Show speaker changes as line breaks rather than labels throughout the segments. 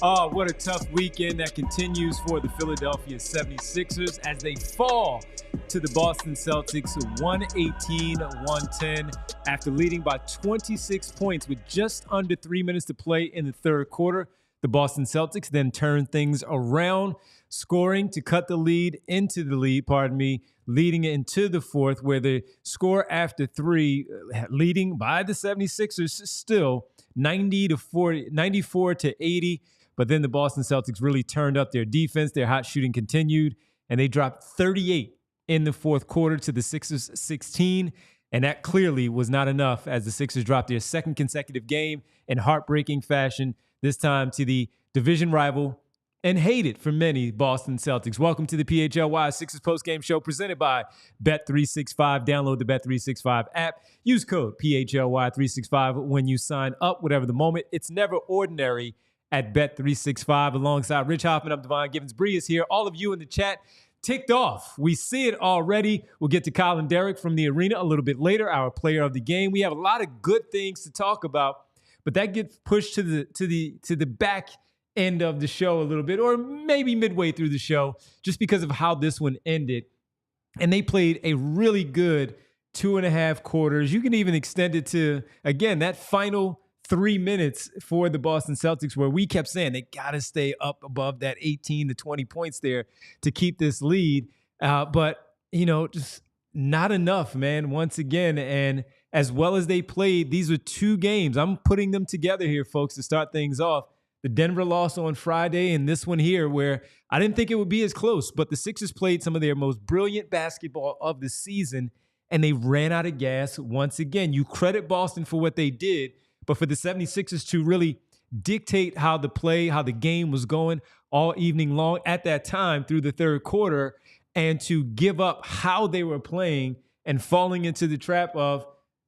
Oh, what a tough weekend that continues for the Philadelphia 76ers as they fall to the Boston Celtics 118-110 after leading by 26 points with just under 3 minutes to play in the third quarter. The Boston Celtics then turned things around, scoring to cut the lead into the lead, leading into the fourth, where the score after three, leading by the 76ers still 94 to 80. But then the Boston Celtics really turned up their defense. Their hot shooting continued, and they dropped 38 in the fourth quarter to the Sixers 16. And that clearly was not enough as the Sixers dropped their second consecutive game in heartbreaking fashion, this time to the division rival and hated for many Boston Celtics. Welcome to the PHLY Sixers Postgame Show presented by Bet365. Download the Bet365 app. Use code PHLY365 when you sign up. Whatever the moment, it's never ordinary at Bet365. Alongside Rich Hoffman, I'm Devon Givens. Bree is here. All of you in the chat ticked off. We see it already. We'll get to Colin Derrick from the arena a little bit later, our player of the game. We have a lot of good things to talk about, but that gets pushed to the back end of the show a little bit, or maybe midway through the show, just because of how this one ended. And they played a really good 2.5 quarters. You can even extend it to, again, that final 3 minutes for the Boston Celtics, where we kept saying they got to stay up above that 18 to 20 points there to keep this lead. But, just not enough, man, once again. And as well as they played, these are two games. I'm putting them together here, folks, to start things off. The Denver loss on Friday and this one here, where I didn't think it would be as close, but the Sixers played some of their most brilliant basketball of the season, and they ran out of gas once again. You credit Boston for what they did, but for the 76ers to really dictate how the game was going all evening long at that time through the third quarter, and to give up how they were playing and falling into the trap of,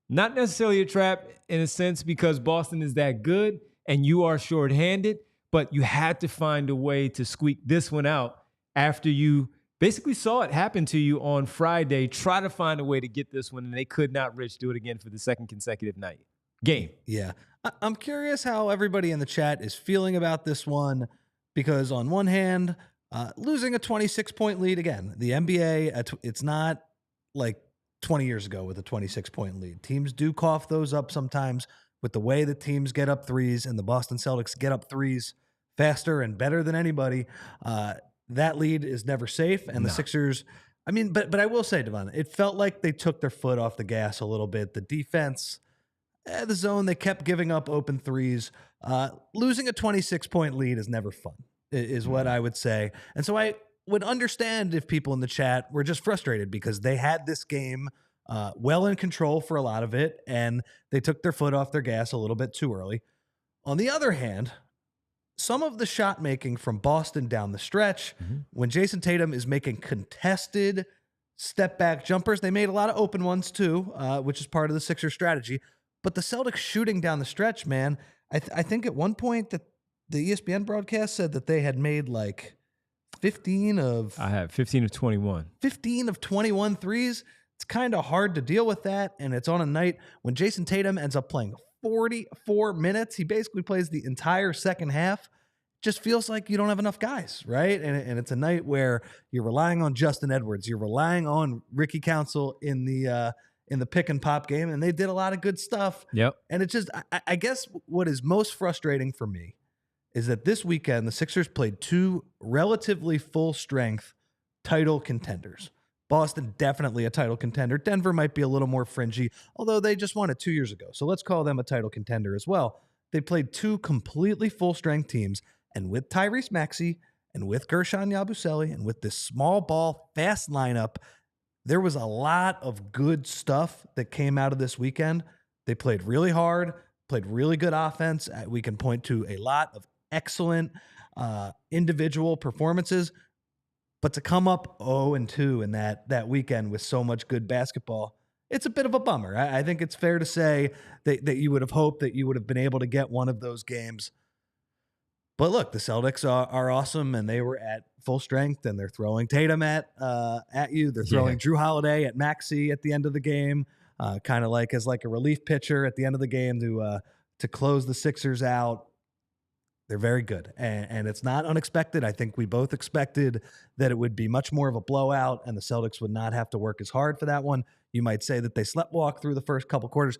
not necessarily a trap in a sense because Boston is that good and you are shorthanded, but you had to find a way to squeak this one out after you basically saw it happen to you on Friday. Try to find a way to get this one, and they could not, Rich, do it again for the second consecutive game.
Yeah. I'm curious how everybody in the chat is feeling about this one, because on one hand, losing a 26-point lead again, the NBA, it's not like 20 years ago with a 26-point lead. Teams do cough those up sometimes with the way that teams get up threes, and the Boston Celtics get up threes faster and better than anybody. That lead is never safe, and the Sixers, but I will say, Devon, it felt like they took their foot off the gas a little bit. The defense, the zone, they kept giving up open threes. Losing a 26-point lead is never fun, is what I would say. And so I would understand if people in the chat were just frustrated because they had this game well in control for a lot of it, and they took their foot off their gas a little bit too early. On the other hand, some of the shot making from Boston down the stretch, when Jason Tatum is making contested step back jumpers, they made a lot of open ones too, which is part of the Sixers strategy. But the Celtics shooting down the stretch, man, I think at one point that the ESPN broadcast said that they had made like 15 of
21.
15 of 21 threes. It's kind of hard to deal with that, and it's on a night when Jason Tatum ends up playing 44 minutes. He basically plays the entire second half. Just feels like you don't have enough guys, right? And it's a night where you're relying on Justin Edwards. You're relying on Ricky Council in the pick and pop game, and they did a lot of good stuff.
Yep.
And it's just, I guess what is most frustrating for me is that this weekend, the Sixers played two relatively full-strength title contenders. Boston, definitely a title contender. Denver might be a little more fringy, although they just won it 2 years ago. So let's call them a title contender as well. They played two completely full-strength teams, and with Tyrese Maxey and with Gershon Yabusele and with this small ball, fast lineup, there was a lot of good stuff that came out of this weekend. They played really hard, played really good offense. We can point to a lot of excellent individual performances. But to come up 0-2 in that weekend with so much good basketball, it's a bit of a bummer. I think it's fair to say that you would have hoped that you would have been able to get one of those games. But look, the Celtics are awesome, and they were at full strength and they're throwing Tatum at you. They're throwing Drew Holiday at Maxey at the end of the game, kind of like as like a relief pitcher at the end of the game to close the Sixers out. They're very good, and it's not unexpected. I think we both expected that it would be much more of a blowout and the Celtics would not have to work as hard for that one. You might say that they sleptwalked through the first couple quarters.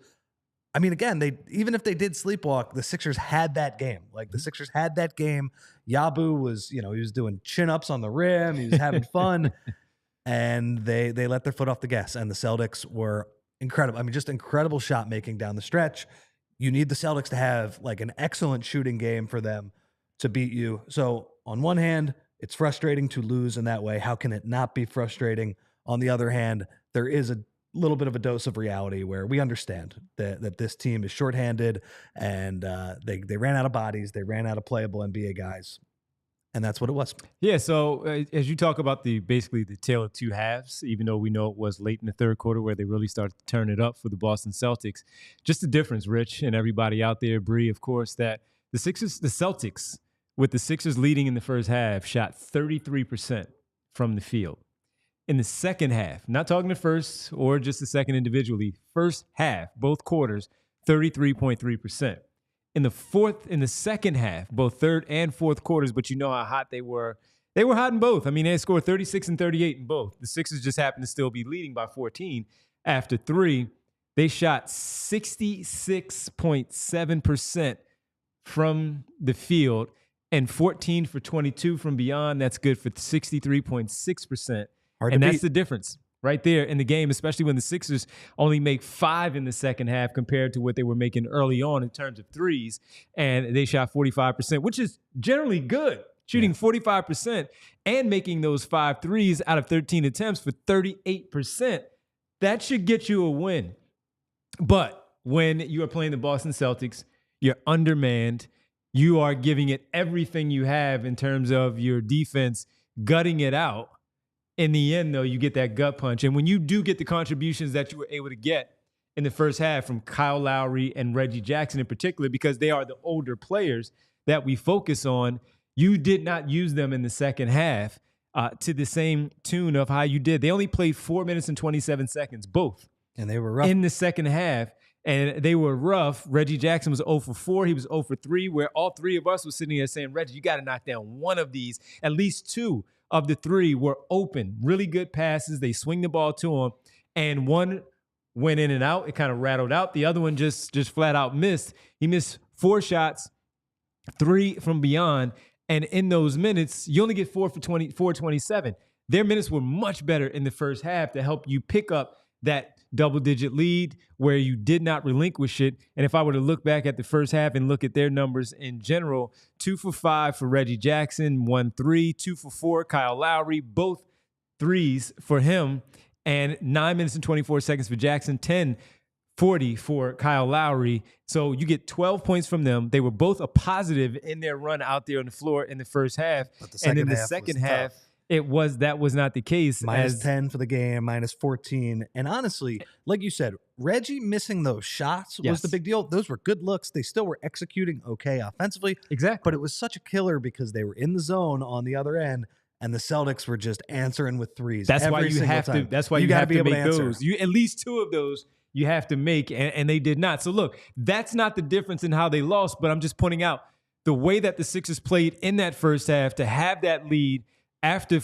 I mean, again, even if they did sleepwalk, the Sixers had that game. Like, the Sixers had that game. Yabu was, he was doing chin-ups on the rim. He was having fun, and they let their foot off the gas, and the Celtics were incredible. I mean, just incredible shot making down the stretch. You need the Celtics to have like an excellent shooting game for them to beat you. So on one hand, it's frustrating to lose in that way. How can it not be frustrating? On the other hand, there is a little bit of a dose of reality where we understand that this team is shorthanded and they ran out of bodies. They ran out of playable NBA guys. And that's what it was.
Yeah, so as you talk about basically the tale of two halves, even though we know it was late in the third quarter where they really started to turn it up for the Boston Celtics, just the difference, Rich, and everybody out there, Bree, of course, that the Celtics, with the Sixers leading in the first half, shot 33% from the field. In the second half, not talking the first or just the second individually, first half, both quarters, 33.3%. In the second half, both third and fourth quarters, but you know how hot they were. They were hot in both. I mean, they scored 36 and 38 in both. The Sixers just happened to still be leading by 14 after three. They shot 66.7% from the field and 14 for 22 from beyond. That's good for 63.6%. And that's the difference right there in the game, especially when the Sixers only make 5 in the second half compared to what they were making early on in terms of threes. And they shot 45%, which is generally good, shooting 45% and making those 5 threes out of 13 attempts for 38%. That should get you a win. But when you are playing the Boston Celtics, you're undermanned. You are giving it everything you have in terms of your defense, gutting it out. In the end, though, you get that gut punch. And when you do get the contributions that you were able to get in the first half from Kyle Lowry and Reggie Jackson in particular, because they are the older players that we focus on, you did not use them in the second half to the same tune of how you did. They only played 4 minutes and 27 seconds, both.
And they were rough.
In the second half. And they were rough. Reggie Jackson was 0 for 4. He was 0 for 3, where all three of us were sitting there saying, Reggie, you got to knock down one of these. At least 2 of the 3 were open. Really good passes. They swing the ball to him. And one went in and out. It kind of rattled out. The other one just flat out missed. He missed 4 shots, 3 from beyond. And in those minutes, you only get 4 for 27. Their minutes were much better in the first half to help you pick up that double-digit lead where you did not relinquish it. And if I were to look back at the first half and look at their numbers in general, 2 for 5 for Reggie Jackson, 1 3, 2 for 4, Kyle Lowry, both threes for him, and 9 minutes and 24 seconds for Jackson, 10:40 for Kyle Lowry. So you get 12 points from them. They were both a positive in their run out there on the floor in the first half. And in the second half, that was not the case.
Minus 10 for the game, minus 14. And honestly, like you said, Reggie missing those shots was the big deal. Those were good looks. They still were executing okay offensively.
Exactly.
But it was such a killer because they were in the zone on the other end, and the Celtics were just answering with threes.
That's why you have to. That's why you have to make those. At least 2 of those you have to make, and they did not. So look, that's not the difference in how they lost. But I'm just pointing out the way that the Sixers played in that first half to have that lead. After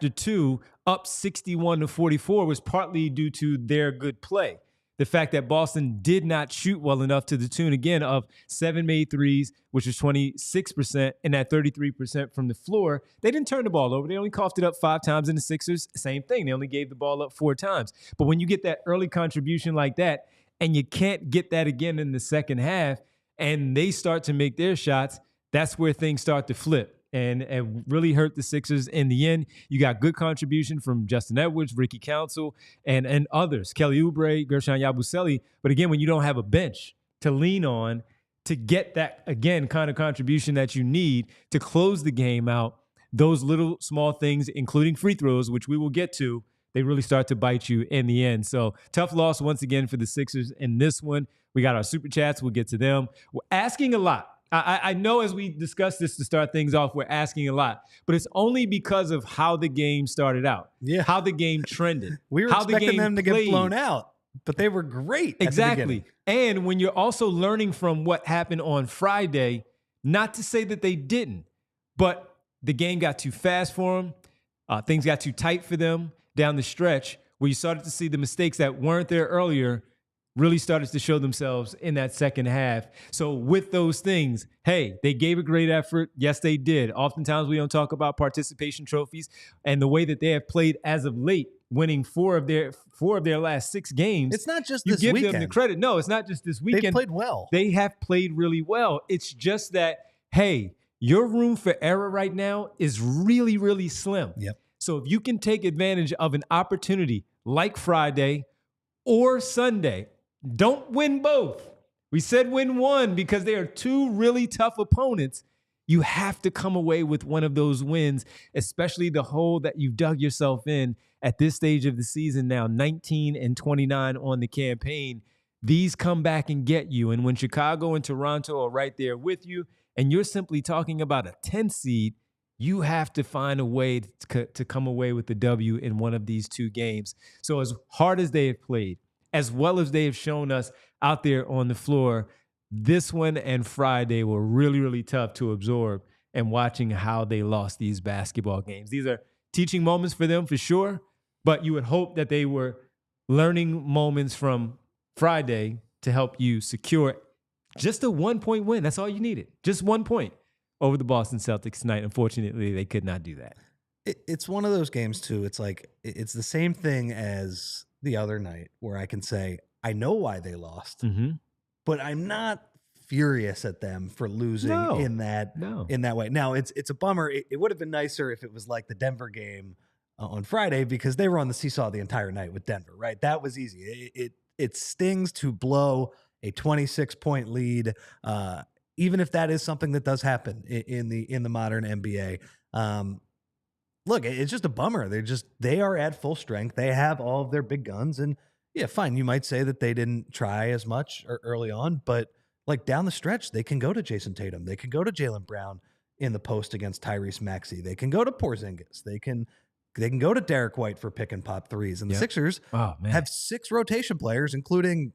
2, up 61-44 was partly due to their good play. The fact that Boston did not shoot well enough to the tune, again, of 7 made threes, which was 26%, and that 33% from the floor. They didn't turn the ball over. They only coughed it up 5 times, in the Sixers, same thing. They only gave the ball up 4 times. But when you get that early contribution like that, and you can't get that again in the second half, and they start to make their shots, that's where things start to flip. And really hurt the Sixers in the end. You got good contribution from Justin Edwards, Ricky Council, and others, Kelly Oubre, Gershon Yabusele. But again, when you don't have a bench to lean on to get that, again, kind of contribution that you need to close the game out, those little small things, including free throws, which we will get to, they really start to bite you in the end. So tough loss once again for the Sixers in this one. We got our super chats. We'll get to them. We're asking a lot. I know as we discuss this to start things off, we're asking a lot, but it's only because of how the game started out, how the game trended.
We were
how
expecting them to
played.
get blown out, but they were great.
Exactly. And when you're also learning from what happened on Friday, not to say that they didn't, but the game got too fast for them. Things got too tight for them down the stretch, where you started to see the mistakes that weren't there earlier really started to show themselves in that second half. So with those things, hey, they gave a great effort. Yes, they did. Oftentimes we don't talk about participation trophies and the way that they have played as of late, winning four of their last 6 games.
It's not just
you
this
give
weekend.
them the credit. No, it's not just this weekend.
They played well.
They have played really well. It's just that, hey, your room for error right now is really, really slim.
Yep.
So if you can take advantage of an opportunity like Friday or Sunday, don't win both. We said win one because they are 2 really tough opponents. You have to come away with one of those wins, especially the hole that you've dug yourself in at this stage of the season now, 19-29 on the campaign. These come back and get you. And when Chicago and Toronto are right there with you, and you're simply talking about a 10 seed, you have to find a way to come away with the W in one of these 2 games. So as hard as they have played, as well as they have shown us out there on the floor, this one and Friday were really, really tough to absorb, and watching how they lost these basketball games. These are teaching moments for them for sure, but you would hope that they were learning moments from Friday to help you secure just a 1-point win. That's all you needed. Just 1 point over the Boston Celtics tonight. Unfortunately, they could not do that.
It's one of those games too. It's like, it's the same thing as the other night where I can say, I know why they lost, but I'm not furious at them for losing in that way. Now it's a bummer. It would have been nicer if it was like the Denver game on Friday, because they were on the seesaw the entire night with Denver, right? That was easy. It stings to blow a 26-point lead, even if that is something that does happen in the modern NBA. Look, it's just a bummer. They are at full strength. They have all of their big guns, and yeah, fine. You might say that they didn't try as much early on, but like down the stretch, they can go to Jason Tatum. They can go to Jaylen Brown in the post against Tyrese Maxey. They can go to Porzingis. They can go to Derek White for pick and pop threes. And the Sixers have 6 rotation players, including,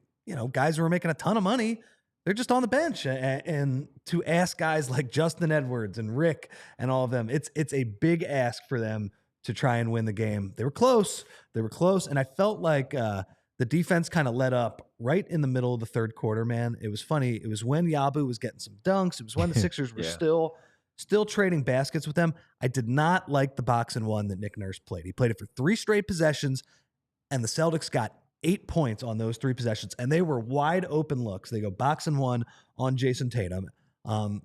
guys who are making a ton of money. They're just on the bench, and to ask guys like Justin Edwards and Rick and all of them, it's a big ask for them to try and win the game. They were close, and I felt like the defense kind of let up right in the middle of the third quarter. Man, it was funny. It was when Yabu was getting some dunks. It was when the Sixers were still trading baskets with them. I did not like the box and one that Nick Nurse played. He played it for 3 straight possessions, and the Celtics got 8 points on those 3 possessions, and they were wide open looks. They go box and one on Jason Tatum. And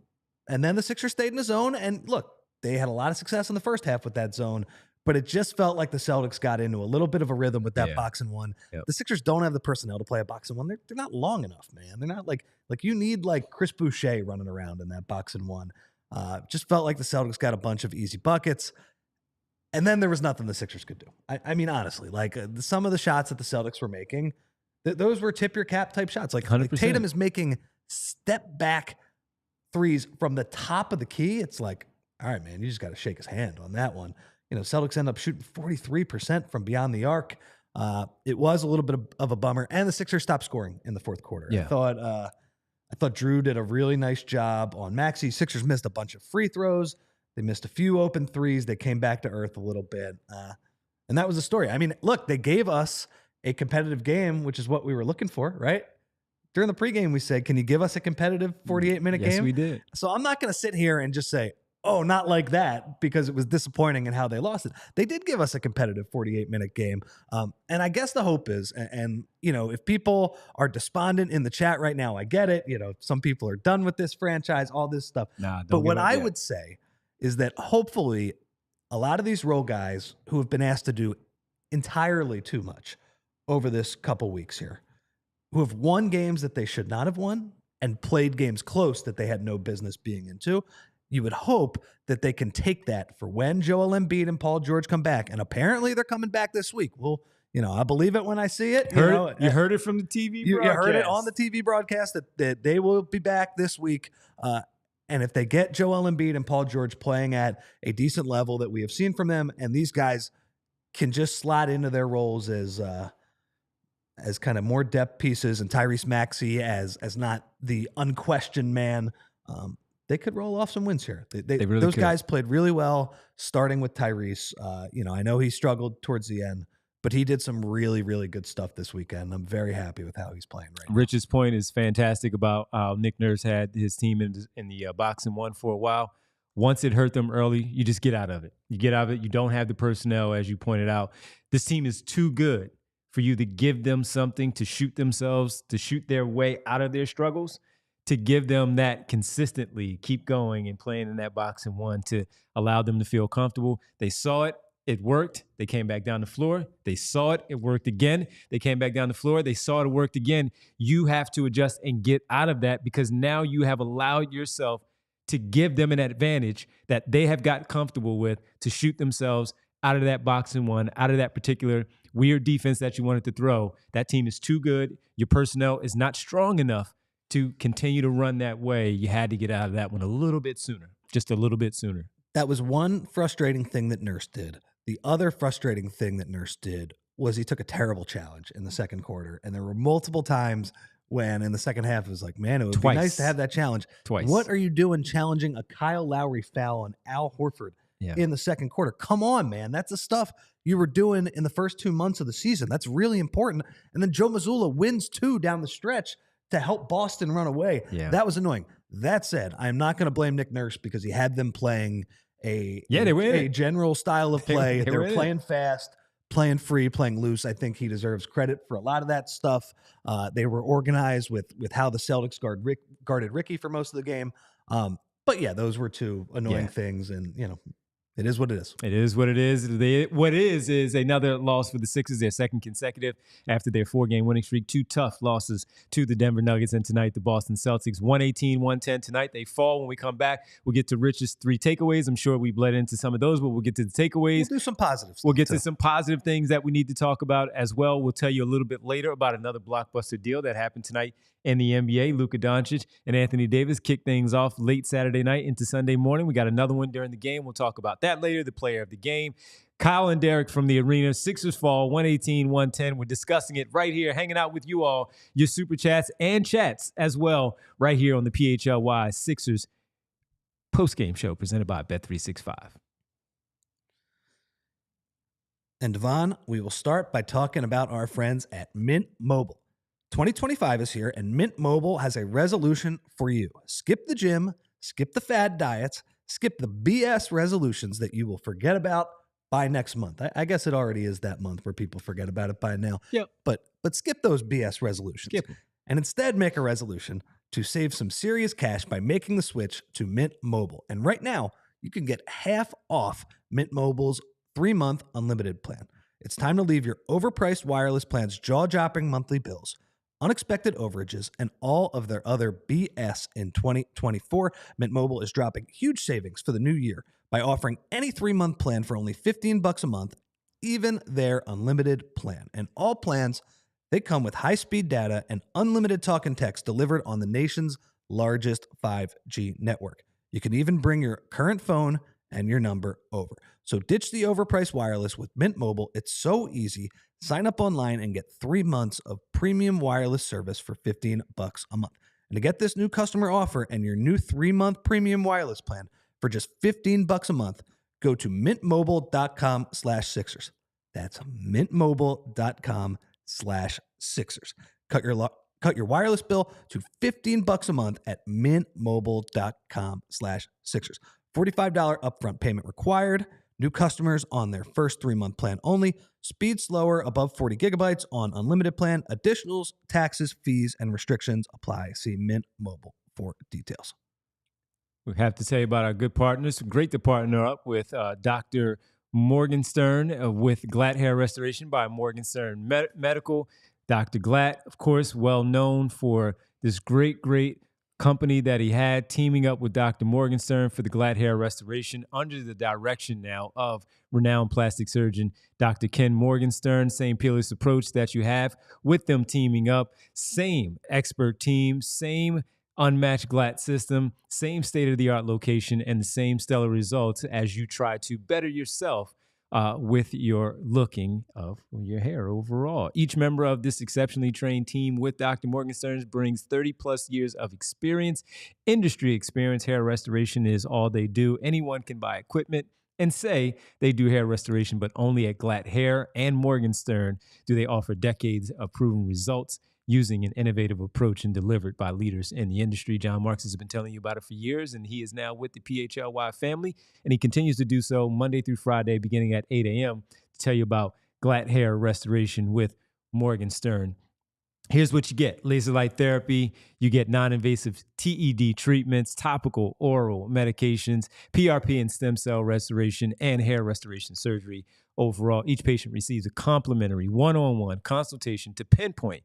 then the Sixers stayed in the zone, and look, they had a lot of success in the first half with that zone, but it just felt like the Celtics got into a little bit of a rhythm with that box and one. Yep. The Sixers don't have the personnel to play a box and one. They're not long enough, man. They're not like you need like Chris Boucher running around in that box and one. Just felt like the Celtics got a bunch of easy buckets. And then there was nothing the Sixers could do. I mean, honestly, like some of the shots that the Celtics were making, those were tip your cap type shots. Like Tatum is making step back threes from the top of the key. It's like, all right, man, you just got to shake his hand on that one. Celtics end up shooting 43% from beyond the arc. It was a little bit of a bummer, and the Sixers stopped scoring in the fourth quarter. Yeah. I thought Drew did a really nice job on Maxey. Sixers missed a bunch of free throws. They missed a few open threes. They came back to earth a little bit. And that was the story. I mean, look, they gave us a competitive game, which is what we were looking for, right? During the pregame, we said, can you give us a competitive 48-minute game?
Yes, we did.
So I'm not going to sit here and just say, oh, not like that, because it was disappointing in how they lost it. They did give us a competitive 48-minute game. And I guess the hope is, and if people are despondent in the chat right now, I get it. Some people are done with this franchise, all this stuff. But what I would say is that hopefully a lot of these role guys who have been asked to do entirely too much over this couple weeks here, who have won games that they should not have won and played games close that they had no business being into, you would hope that they can take that for when Joel Embiid and Paul George come back. And apparently they're coming back this week. Well, I believe it when I see it.
You heard it from the TV broadcast.
You heard it on the TV broadcast that they will be back this week. And if they get Joel Embiid and Paul George playing at a decent level that we have seen from them, and these guys can just slide into their roles as kind of more depth pieces, and Tyrese Maxey as not the unquestioned man, they could roll off some wins here. They really those could. Guys played really well, starting with Tyrese. I know he struggled towards the end, but he did some really, really good stuff this weekend. I'm very happy with how he's playing right now.
Rich's point is fantastic about how Nick Nurse had his team in the box and one for a while. Once it hurt them early, you just get out of it. You get out of it. You don't have the personnel, as you pointed out. This team is too good for you to give them something to shoot themselves, to shoot their way out of their struggles, to give them that consistently, keep going and playing in that box and one to allow them to feel comfortable. They saw it. It worked. They came back down the floor. They saw it. It worked again. They came back down the floor. They saw it. It worked again. You have to adjust and get out of that, because now you have allowed yourself to give them an advantage that they have got comfortable with to shoot themselves out of that box and one, out of that particular weird defense that you wanted to throw. That team is too good. Your personnel is not strong enough to continue to run that way. You had to get out of that one a little bit sooner, just a little bit sooner.
That was one frustrating thing that Nurse did. The other frustrating thing that Nurse did was he took a terrible challenge in the second quarter. And there were multiple times when in the second half it was like, man, it would be nice to have that challenge.
Twice.
What are you doing challenging a Kyle Lowry foul on Al Horford in the second quarter? Come on, man. That's the stuff you were doing in the first 2 months of the season. That's really important. And then Joe Mazzulla wins 2 down the stretch to help Boston run away.
Yeah.
That was annoying. That said, I'm not going to blame Nick Nurse because he had them playing a general style of play. They were playing fast, playing free, playing loose. I think he deserves credit for a lot of that stuff. They were organized with how the Celtics guarded Ricky for most of the game. But yeah, those were 2 annoying things, and it is what it is.
It is what it is. What is another loss for the Sixers, their second consecutive after their 4-game winning streak. 2 tough losses to the Denver Nuggets, and tonight the Boston Celtics, 118-110 tonight. They fall. When we come back, we'll get to Rich's 3 takeaways. I'm sure we bled into some of those, but we'll get to the takeaways.
We'll do some positives.
We'll get to some positive things that we need to talk about as well. We'll tell you a little bit later about another blockbuster deal that happened tonight in the NBA. Luka Doncic and Anthony Davis kicked things off late Saturday night into Sunday morning. We got another one during the game. We'll talk about that later. The player of the game, Kyle and Derek from the arena. Sixers fall 118-110. We're discussing it right here, hanging out with you all, your super chats and chats as well, right here on the PHLY Sixers postgame show presented by Bet365.
And Devon, we will start by talking about our friends at Mint Mobile. 2025 is here, and Mint Mobile has a resolution for you. Skip the gym, skip the fad diets, skip the BS resolutions that you will forget about by next month. I guess it already is that month where people forget about it by now.
Yep.
But skip those BS resolutions.
Skip them.
And instead make a resolution to save some serious cash by making the switch to Mint Mobile. And right now, you can get half off Mint Mobile's 3-month unlimited plan. It's time to leave your overpriced wireless plans jaw-dropping monthly bills, unexpected overages, and all of their other BS in 2024. Mint Mobile is dropping huge savings for the new year by offering any 3-month plan for only $15 a month, even their unlimited plan. And all plans, they come with high-speed data and unlimited talk and text delivered on the nation's largest 5G network. You can even bring your current phone and your number over. So ditch the overpriced wireless with Mint Mobile. It's so easy. Sign up online and get 3 months of premium wireless service for $15 a month. And to get this new customer offer and your new 3-month premium wireless plan for just $15 a month, go to mintmobile.com/Sixers. That's mintmobile.com/Sixers. Cut your wireless bill to $15 a month at mintmobile.com/Sixers. $45 upfront payment required. New customers on their first 3-month plan only. Speed slower above 40 gigabytes on unlimited plan. Additionals, taxes, fees, and restrictions apply. See Mint Mobile for details.
We have to tell you about our good partners. Great to partner up with Dr. Morgenstern with Glatt Hair Restoration by Morgenstern Medical. Dr. Glatt, of course, well known for this great company that he had, teaming up with Dr. Morgenstern for the Glatt Hair Restoration under the direction now of renowned plastic surgeon Dr. Ken Morgenstern. Same peerless approach that you have with them teaming up. Same expert team, same unmatched GLAT system, same state-of-the-art location, and the same stellar results as you try to better yourself with your looking of your hair overall. Each member of this exceptionally trained team with Dr. Morgenstern brings 30 plus years of experience, industry experience. Hair restoration is all they do. Anyone can buy equipment and say they do hair restoration, but only at GLAT Hair and Morgenstern do they offer decades of proven results using an innovative approach and delivered by leaders in the industry. John Marks has been telling you about it for years, and he is now with the PHLY family, and he continues to do so Monday through Friday, beginning at 8 a.m. to tell you about GLAT Hair Restoration with Morgenstern. Here's what you get: laser light therapy, you get non-invasive TED treatments, topical oral medications, PRP and stem cell restoration, and hair restoration surgery. Overall, each patient receives a complimentary one-on-one consultation to pinpoint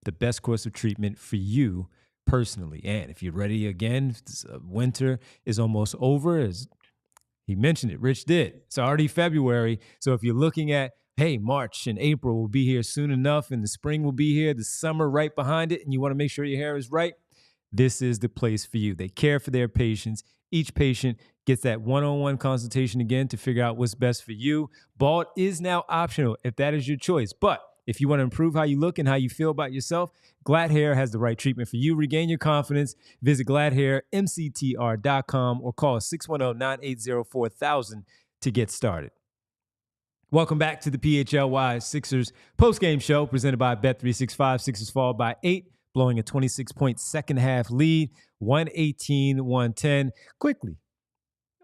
the best course of treatment for you personally. And if you're ready again, winter is almost over. As he mentioned it, Rich did. It's already February. So if you're looking at, hey, March and April will be here soon enough, and the spring will be here, the summer right behind it, and you want to make sure your hair is right, this is the place for you. They care for their patients. Each patient gets that one-on-one consultation again to figure out what's best for you. Bald is now optional if that is your choice. But if you want to improve how you look and how you feel about yourself, GLAT Hair has the right treatment for you. Regain your confidence. Visit GLADHairMCTR.com or call 610-980-4000 to get started. Welcome back to the PHLY Sixers postgame show presented by Bet365. Sixers fall by 8, blowing a 26-point second-half lead, 118-110. Quickly,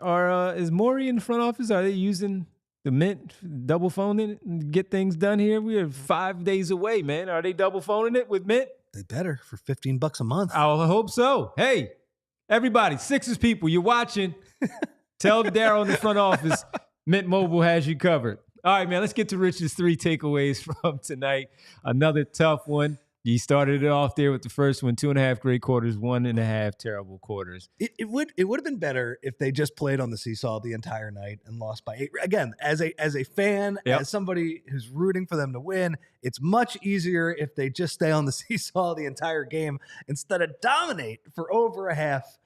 is Maury in the front office? Are they using the Mint double phoning and get things done here? We are 5 days away, man. Are they double phoning it with Mint?
They better, for $15 a month.
I hope so. Hey, everybody, Sixers people, you're watching. Tell Daryl in the front office, Mint Mobile has you covered. All right, man, let's get to Rich's 3 takeaways from tonight. Another tough one. You started it off there with the first one, 2.5 great quarters, 1.5 terrible quarters.
It would have been better if they just played on the seesaw the entire night and lost by 8. Again, as a fan, as somebody who's rooting for them to win, it's much easier if they just stay on the seesaw the entire game instead of dominate for over a half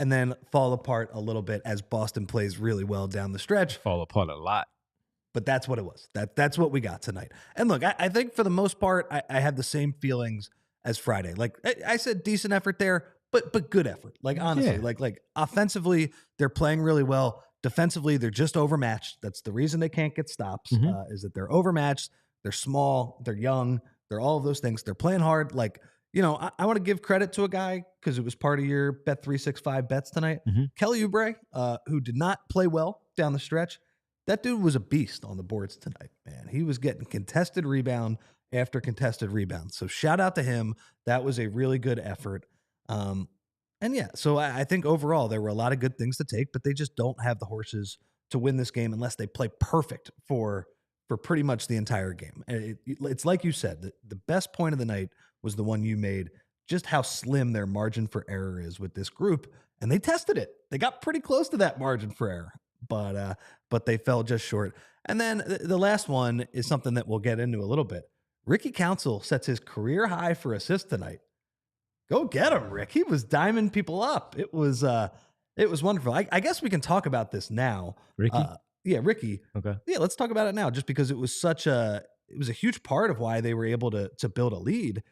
and then fall apart a little bit as Boston plays really well down the stretch.
Fall apart a lot.
But that's what it was. That's what we got tonight. And look, I think for the most part, I have the same feelings as Friday. Like I said, decent effort there, but good effort. Like honestly, like offensively, they're playing really well. Defensively, they're just overmatched. That's the reason they can't get stops, is that they're overmatched. They're small. They're young. They're all of those things. They're playing hard. Like, you know, I want to give credit to a guy because it was part of your Bet365 bets tonight. Kelly Oubre, who did not play well down the stretch. That dude was a beast on the boards tonight, man. He was getting contested rebound after contested rebound. So shout out to him. That was a really good effort. And yeah, so I think overall there were a lot of good things to take, but they just don't have the horses to win this game unless they play perfect for pretty much the entire game. And it's like you said, the best point of the night was the one you made, just how slim their margin for error is with this group. And they tested it. They got pretty close to that margin for error. But they fell just short. And then the last one is something that we'll get into a little bit. Ricky Council sets his career high for assists tonight. Go get him, Rick. He was diming people up. It was wonderful. I guess we can talk about this now.
Ricky?
Yeah, Ricky.
Okay.
Yeah, let's talk about it now, just because it was a huge part of why they were able to build a lead.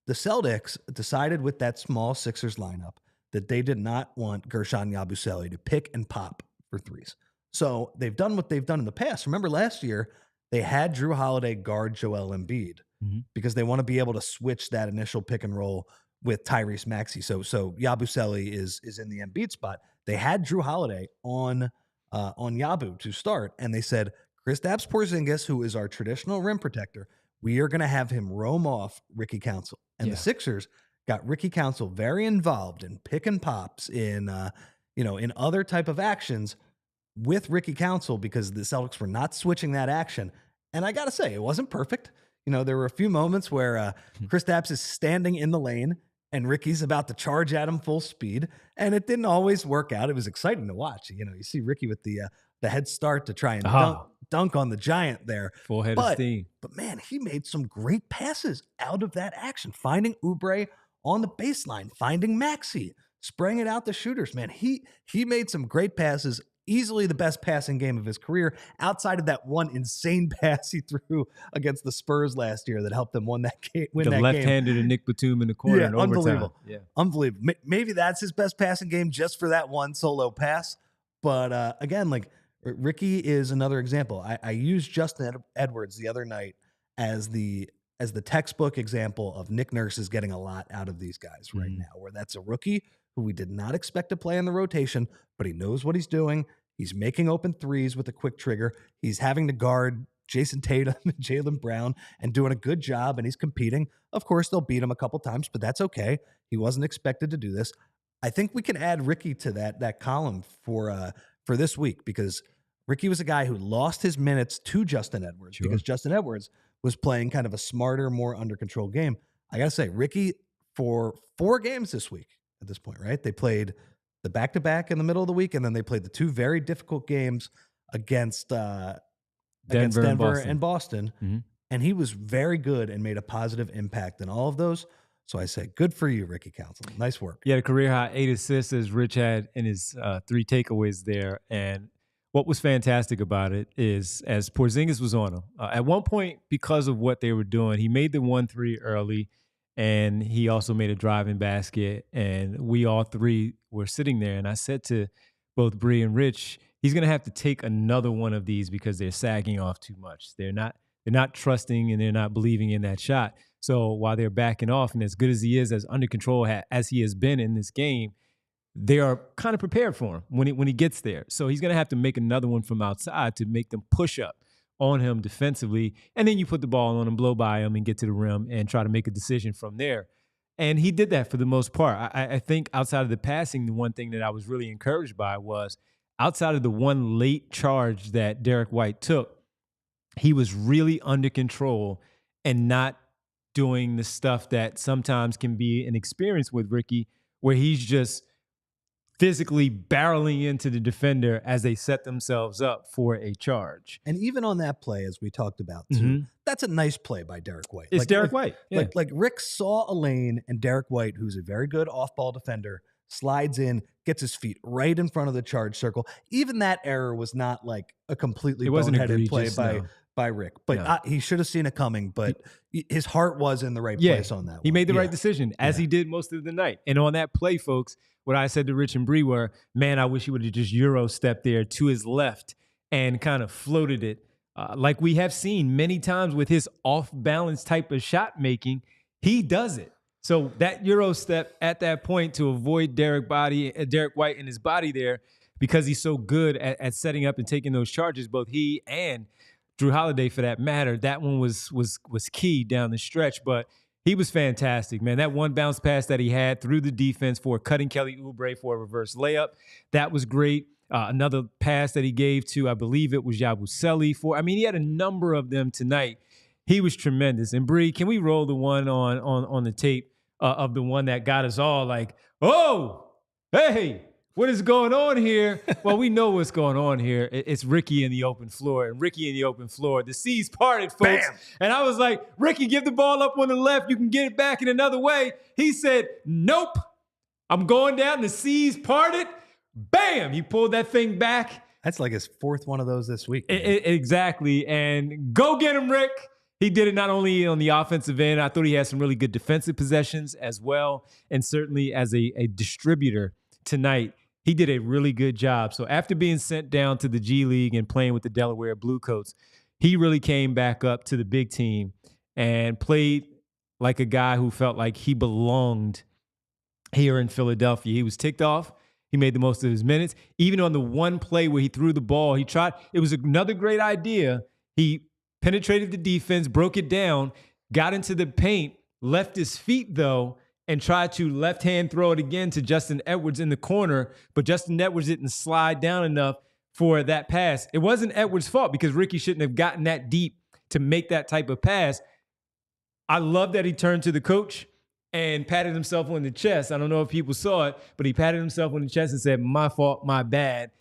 The Celtics decided with that small Sixers lineup that they did not want Gershon Yabusele to pick and pop for threes. So they've done what they've done in the past. Remember last year, they had Drew Holiday guard Joel Embiid because they want to be able to switch that initial pick and roll with Tyrese Maxey. So Yabusele is in the Embiid spot. They had Drew Holiday on Yabu to start, and they said, Kristaps Porzingis, who is our traditional rim protector, we are going to have him roam off Ricky Council. And the Sixers got Ricky Council very involved in pick and pops, in other type of actions with Ricky Council because the Celtics were not switching that action. And I got to say, it wasn't perfect. You know, there were a few moments where Kristaps is standing in the lane and Ricky's about to charge at him full speed, and it didn't always work out. It was exciting to watch. You know, you see Ricky with the head start to try and dunk on the Giant there.
Full head of steam.
But man, he made some great passes out of that action, finding Oubre on the baseline, finding Maxey, spraying it out to shooters. Man, he made some great passes. Easily the best passing game of his career, outside of that one insane pass he threw against the Spurs last year that helped them win that game.
The left-handed to Nick Batum in the corner in
unbelievable.
overtime. Yeah,
unbelievable. Maybe that's his best passing game just for that one solo pass. But again, like Ricky is another example. I used Justin Edwards the other night as the textbook example of Nick Nurse is getting a lot out of these guys right now, where that's a rookie who we did not expect to play in the rotation, but he knows what he's doing. He's making open threes with a quick trigger. He's having to guard Jason Tatum and Jaylen Brown and doing a good job, and he's competing. Of course, they'll beat him a couple times, but that's okay. He wasn't expected to do this. I think we can add Ricky to that column for this week, because Ricky was a guy who lost his minutes to Justin Edwards because Justin Edwards was playing kind of a smarter, more under control game. I got to say, Ricky, for 4 games this week at this point, right? They played the back-to-back in the middle of the week, and then they played the 2 very difficult games against Denver and Boston.
Mm-hmm.
And he was very good and made a positive impact in all of those. So I say, good for you, Ricky Council. Nice work.
He had a career high 8 assists, as Rich had in his 3 takeaways there. And what was fantastic about it is, as Porzingis was on him, at one point, because of what they were doing, he made the 1-3 early, and he also made a driving basket. And we all 3 were sitting there. And I said to both Bree and Rich, he's going to have to take another one of these because they're sagging off too much. They're not trusting, and they're not believing in that shot. So while they're backing off, and as good as he is, as under control as he has been in this game, they are kind of prepared for him when he gets there. So he's going to have to make another one from outside to make them push up on him defensively. And then you put the ball on him, blow by him, and get to the rim and try to make a decision from there. And he did that for the most part. I think outside of the passing, the one thing that I was really encouraged by was outside of the one late charge that Derek White took, he was really under control and not doing the stuff that sometimes can be an experience with Ricky, where he's just physically barreling into the defender as they set themselves up for a charge.
And even on that play, as we talked about too, that's a nice play by Derek White.
It's Derek White. Yeah.
Like Rick saw a lane, and Derek White, who's a very good off-ball defender, slides in, gets his feet right in front of the charge circle. Even that error was not like a completely boneheaded play by Rick, but he should have seen it coming, but his heart was in the right place on that one.
He made the right decision, as he did most of the night. And on that play, folks, what I said to Rich and Bree were, man, I wish he would have just Euro stepped there to his left and kind of floated it. Like we have seen many times with his off-balance type of shot making, he does it. So that Euro step at that point to avoid Derek White and his body there, because he's so good at setting up and taking those charges, both he and Drew Holiday for that matter, that one was key down the stretch. But he was fantastic, man. That one bounce pass that he had through the defense for cutting Kelly Oubre for a reverse layup, that was great. Another pass that he gave to, I believe it was Yabusele he had a number of them tonight. He was tremendous. And Bree, can we roll the one on the tape of the one that got us all like, oh, hey, what is going on here? Well, we know what's going on here. It's Ricky in the open floor. And Ricky in the open floor, the seas parted, folks. Bam. And I was like, Ricky, give the ball up on the left. You can get it back in another way. He said, nope. I'm going down. The seas parted. Bam. He pulled that thing back.
That's like his 4th one of those this week.
Exactly. And go get him, Rick. He did it not only on the offensive end. I thought he had some really good defensive possessions as well. And certainly as a distributor tonight, he did a really good job. So after being sent down to the G League and playing with the Delaware Bluecoats, he really came back up to the big team and played like a guy who felt like he belonged here in Philadelphia. He was ticked off. He made the most of his minutes. Even on the one play where he threw the ball, he tried. It was another great idea. He penetrated the defense, broke it down, got into the paint, left his feet, though, and tried to left-hand throw it again to Justin Edwards in the corner, but Justin Edwards didn't slide down enough for that pass. It wasn't Edwards' fault because Ricky shouldn't have gotten that deep to make that type of pass. I love that he turned to the coach and patted himself on the chest. I don't know if people saw it, but he patted himself on the chest and said, my fault, my bad.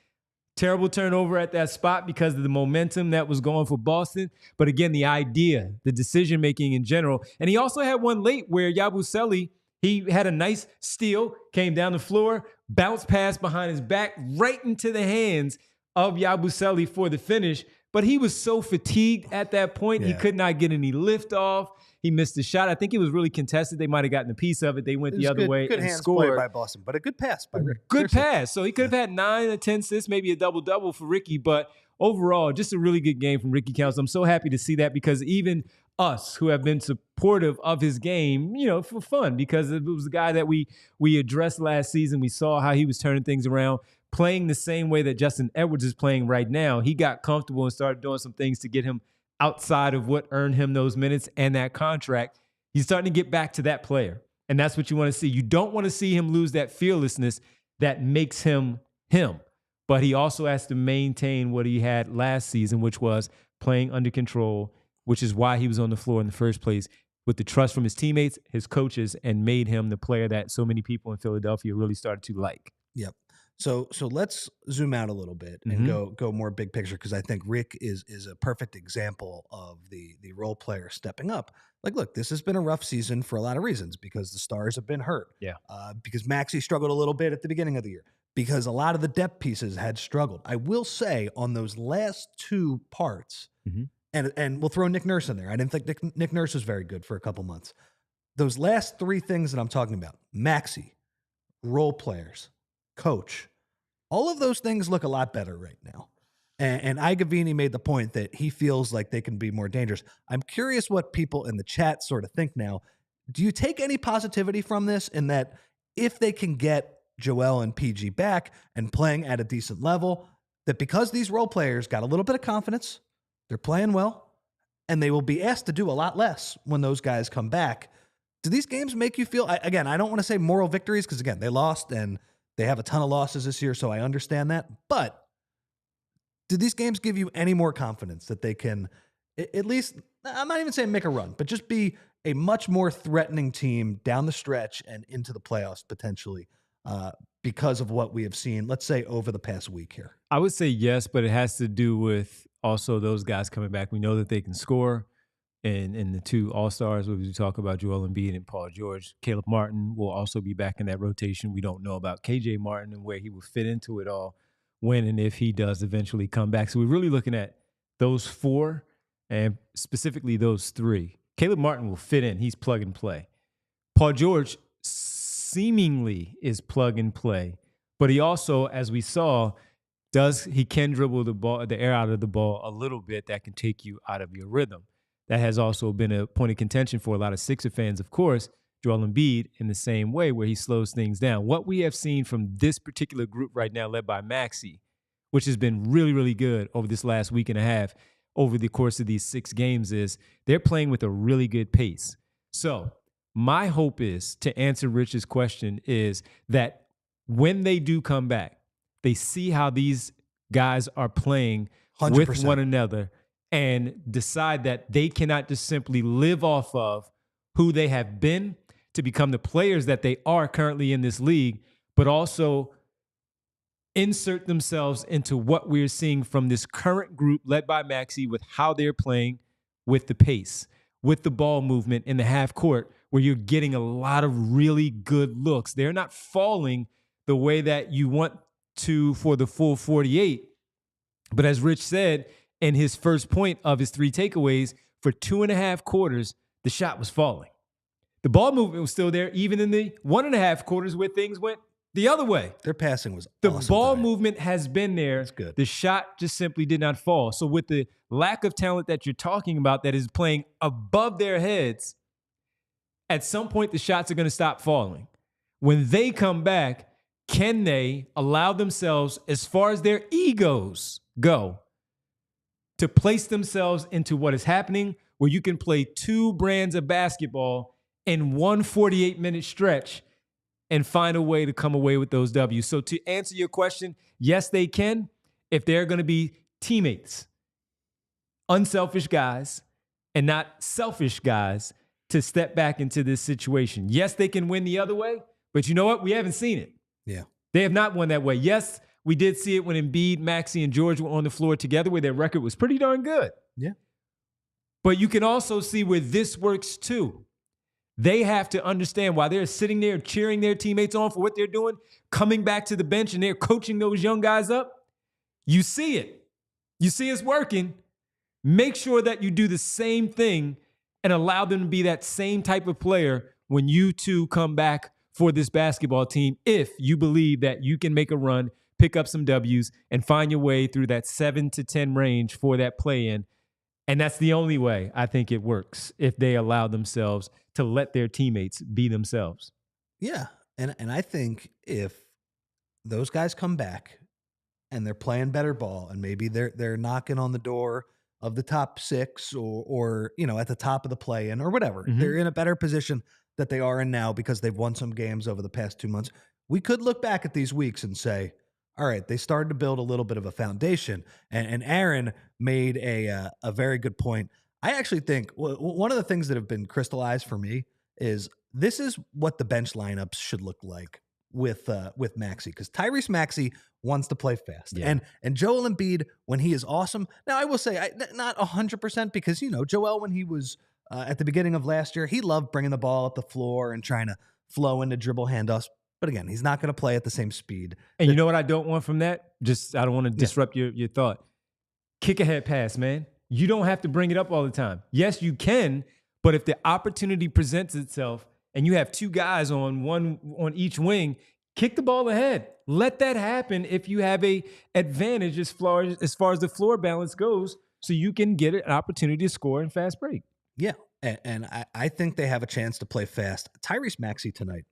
Terrible turnover at that spot because of the momentum that was going for Boston. But again, the idea, the decision-making in general. And he also had one late where Yabusele, He had a nice steal, came down the floor, bounced past behind his back, right into the hands of Yabusele for the finish. But he was so fatigued at that point, he could not get any lift off. He missed the shot. I think it was really contested. They might have gotten a piece of it. They went the other way
good
and
hands
scored.
play by Boston, but a good pass by Rick.
Good pass. So he could have had 9 or 10 assists, maybe a double-double for Ricky. But overall, just a really good game from Ricky Council. I'm so happy to see that because even us who have been supportive of his game, for fun, because it was a guy that we addressed last season. We saw how he was turning things around, playing the same way that Justin Edwards is playing right now. He got comfortable and started doing some things to get him outside of what earned him those minutes and that contract. He's starting to get back to that player. And that's what you want to see. You don't want to see him lose that fearlessness that makes him him. But he also has to maintain what he had last season, which was playing under control, which is why he was on the floor in the first place, with the trust from his teammates, his coaches, and made him the player that so many people in Philadelphia really started to like.
Yep. So let's zoom out a little bit and go more big picture, because I think Rick is a perfect example of the role player stepping up. Like, look, this has been a rough season for a lot of reasons, because the stars have been hurt.
Yeah.
Because Maxey struggled a little bit at the beginning of the year, because a lot of the depth pieces had struggled. I will say on those last 2 parts, and we'll throw Nick Nurse in there. I didn't think Nick Nurse was very good for a couple months. Those last 3 things that I'm talking about, Maxey, role players, coach, all of those things look a lot better right now. And Igavini made the point that he feels like they can be more dangerous. I'm curious what people in the chat sort of think now. Do you take any positivity from this, in that if they can get Joel and PG back and playing at a decent level, that because these role players got a little bit of confidence, they're playing well, and they will be asked to do a lot less when those guys come back? Do these games make you feel, again, I don't want to say moral victories, because, again, they lost and they have a ton of losses this year, so I understand that. But do these games give you any more confidence that they can at least, I'm not even saying make a run, but just be a much more threatening team down the stretch and into the playoffs potentially, because of what we have seen, let's say, over the past week here?
I would say yes, but it has to do with also those guys coming back. We know that they can score. And in the 2 All-Stars, where we talk about Joel Embiid and Paul George, Caleb Martin will also be back in that rotation. We don't know about KJ Martin and where he will fit into it all, when and if he does eventually come back. So we're really looking at those 4, and specifically those 3. Caleb Martin will fit in. He's plug and play. Paul George seemingly is plug and play, but he also, as we saw, he can dribble the air out of the ball a little bit. That can take you out of your rhythm. That has also been a point of contention for a lot of Sixer fans, of course. Joel Embiid in the same way, where he slows things down. What we have seen from this particular group right now, led by Maxey, which has been really, really good over this last week and a half, over the course of these 6 games, is they're playing with a really good pace. So my hope is, to answer Rich's question, is that when they do come back, they see how these guys are playing 100%. With one another, and decide that they cannot just simply live off of who they have been to become the players that they are currently in this league, but also insert themselves into what we're seeing from this current group led by Maxey, with how they're playing, with the pace, with the ball movement in the half court, where you're getting a lot of really good looks. They're not falling the way that you want to for the full 48. But as Rich said, in his first point of his 3 takeaways, for 2.5 quarters, the shot was falling. The ball movement was still there, even in the 1.5 quarters where things went the other way.
Their passing was
the
awesome
ball
tonight.
movement has been there.
That's good.
The shot just simply did not fall. So with the lack of talent that you're talking about that is playing above their heads, at some point the shots are going to stop falling. When they come back, can they allow themselves, as far as their egos go, to place themselves into what is happening, where you can play 2 brands of basketball in one 48-minute stretch and find a way to come away with those W's? So to answer your question, yes, they can, if they're going to be teammates, unselfish guys, and not selfish guys, to step back into this situation. Yes, they can win the other way, but you know what? We haven't seen it.
Yeah.
They have not won that way. Yes, we did see it when Embiid, Maxey, and George were on the floor together, where their record was pretty darn good.
Yeah.
But you can also see where this works too. They have to understand while they're sitting there cheering their teammates on for what they're doing, coming back to the bench and they're coaching those young guys up. You see it. You see it's working. Make sure that you do the same thing and allow them to be that same type of player when you two come back for this basketball team, if you believe that you can make a run, pick up some W's, and find your way through that 7 to 10 range for that play-in. And that's the only way I think it works, if they allow themselves to let their teammates be themselves.
Yeah. And I think if those guys come back and they're playing better ball and maybe they're knocking on the door of the top 6 or at the top of the play-in or whatever, they're in a better position that they are in now because they've won some games over the past 2 months. We could look back at these weeks and say, all right, they started to build a little bit of a foundation. And Aaron made a very good point. I actually think one of the things that have been crystallized for me is this is what the bench lineups should look like with Maxey, because Tyrese Maxey wants to play fast.
Yeah.
And Joel Embiid, when he is awesome. Now, I will say not 100% because, Joel, when he was at the beginning of last year, he loved bringing the ball up the floor and trying to flow into dribble handoffs. But again, he's not going to play at the same speed.
And you know what I don't want from that? I don't want to disrupt your thought. Kick ahead pass, man. You don't have to bring it up all the time. Yes, you can, but if the opportunity presents itself and you have 2 guys on each wing, kick the ball ahead. Let that happen if you have a advantage as far as the floor balance goes, so you can get an opportunity to score in fast break.
Yeah, and I think they have a chance to play fast. Tyrese Maxey tonight,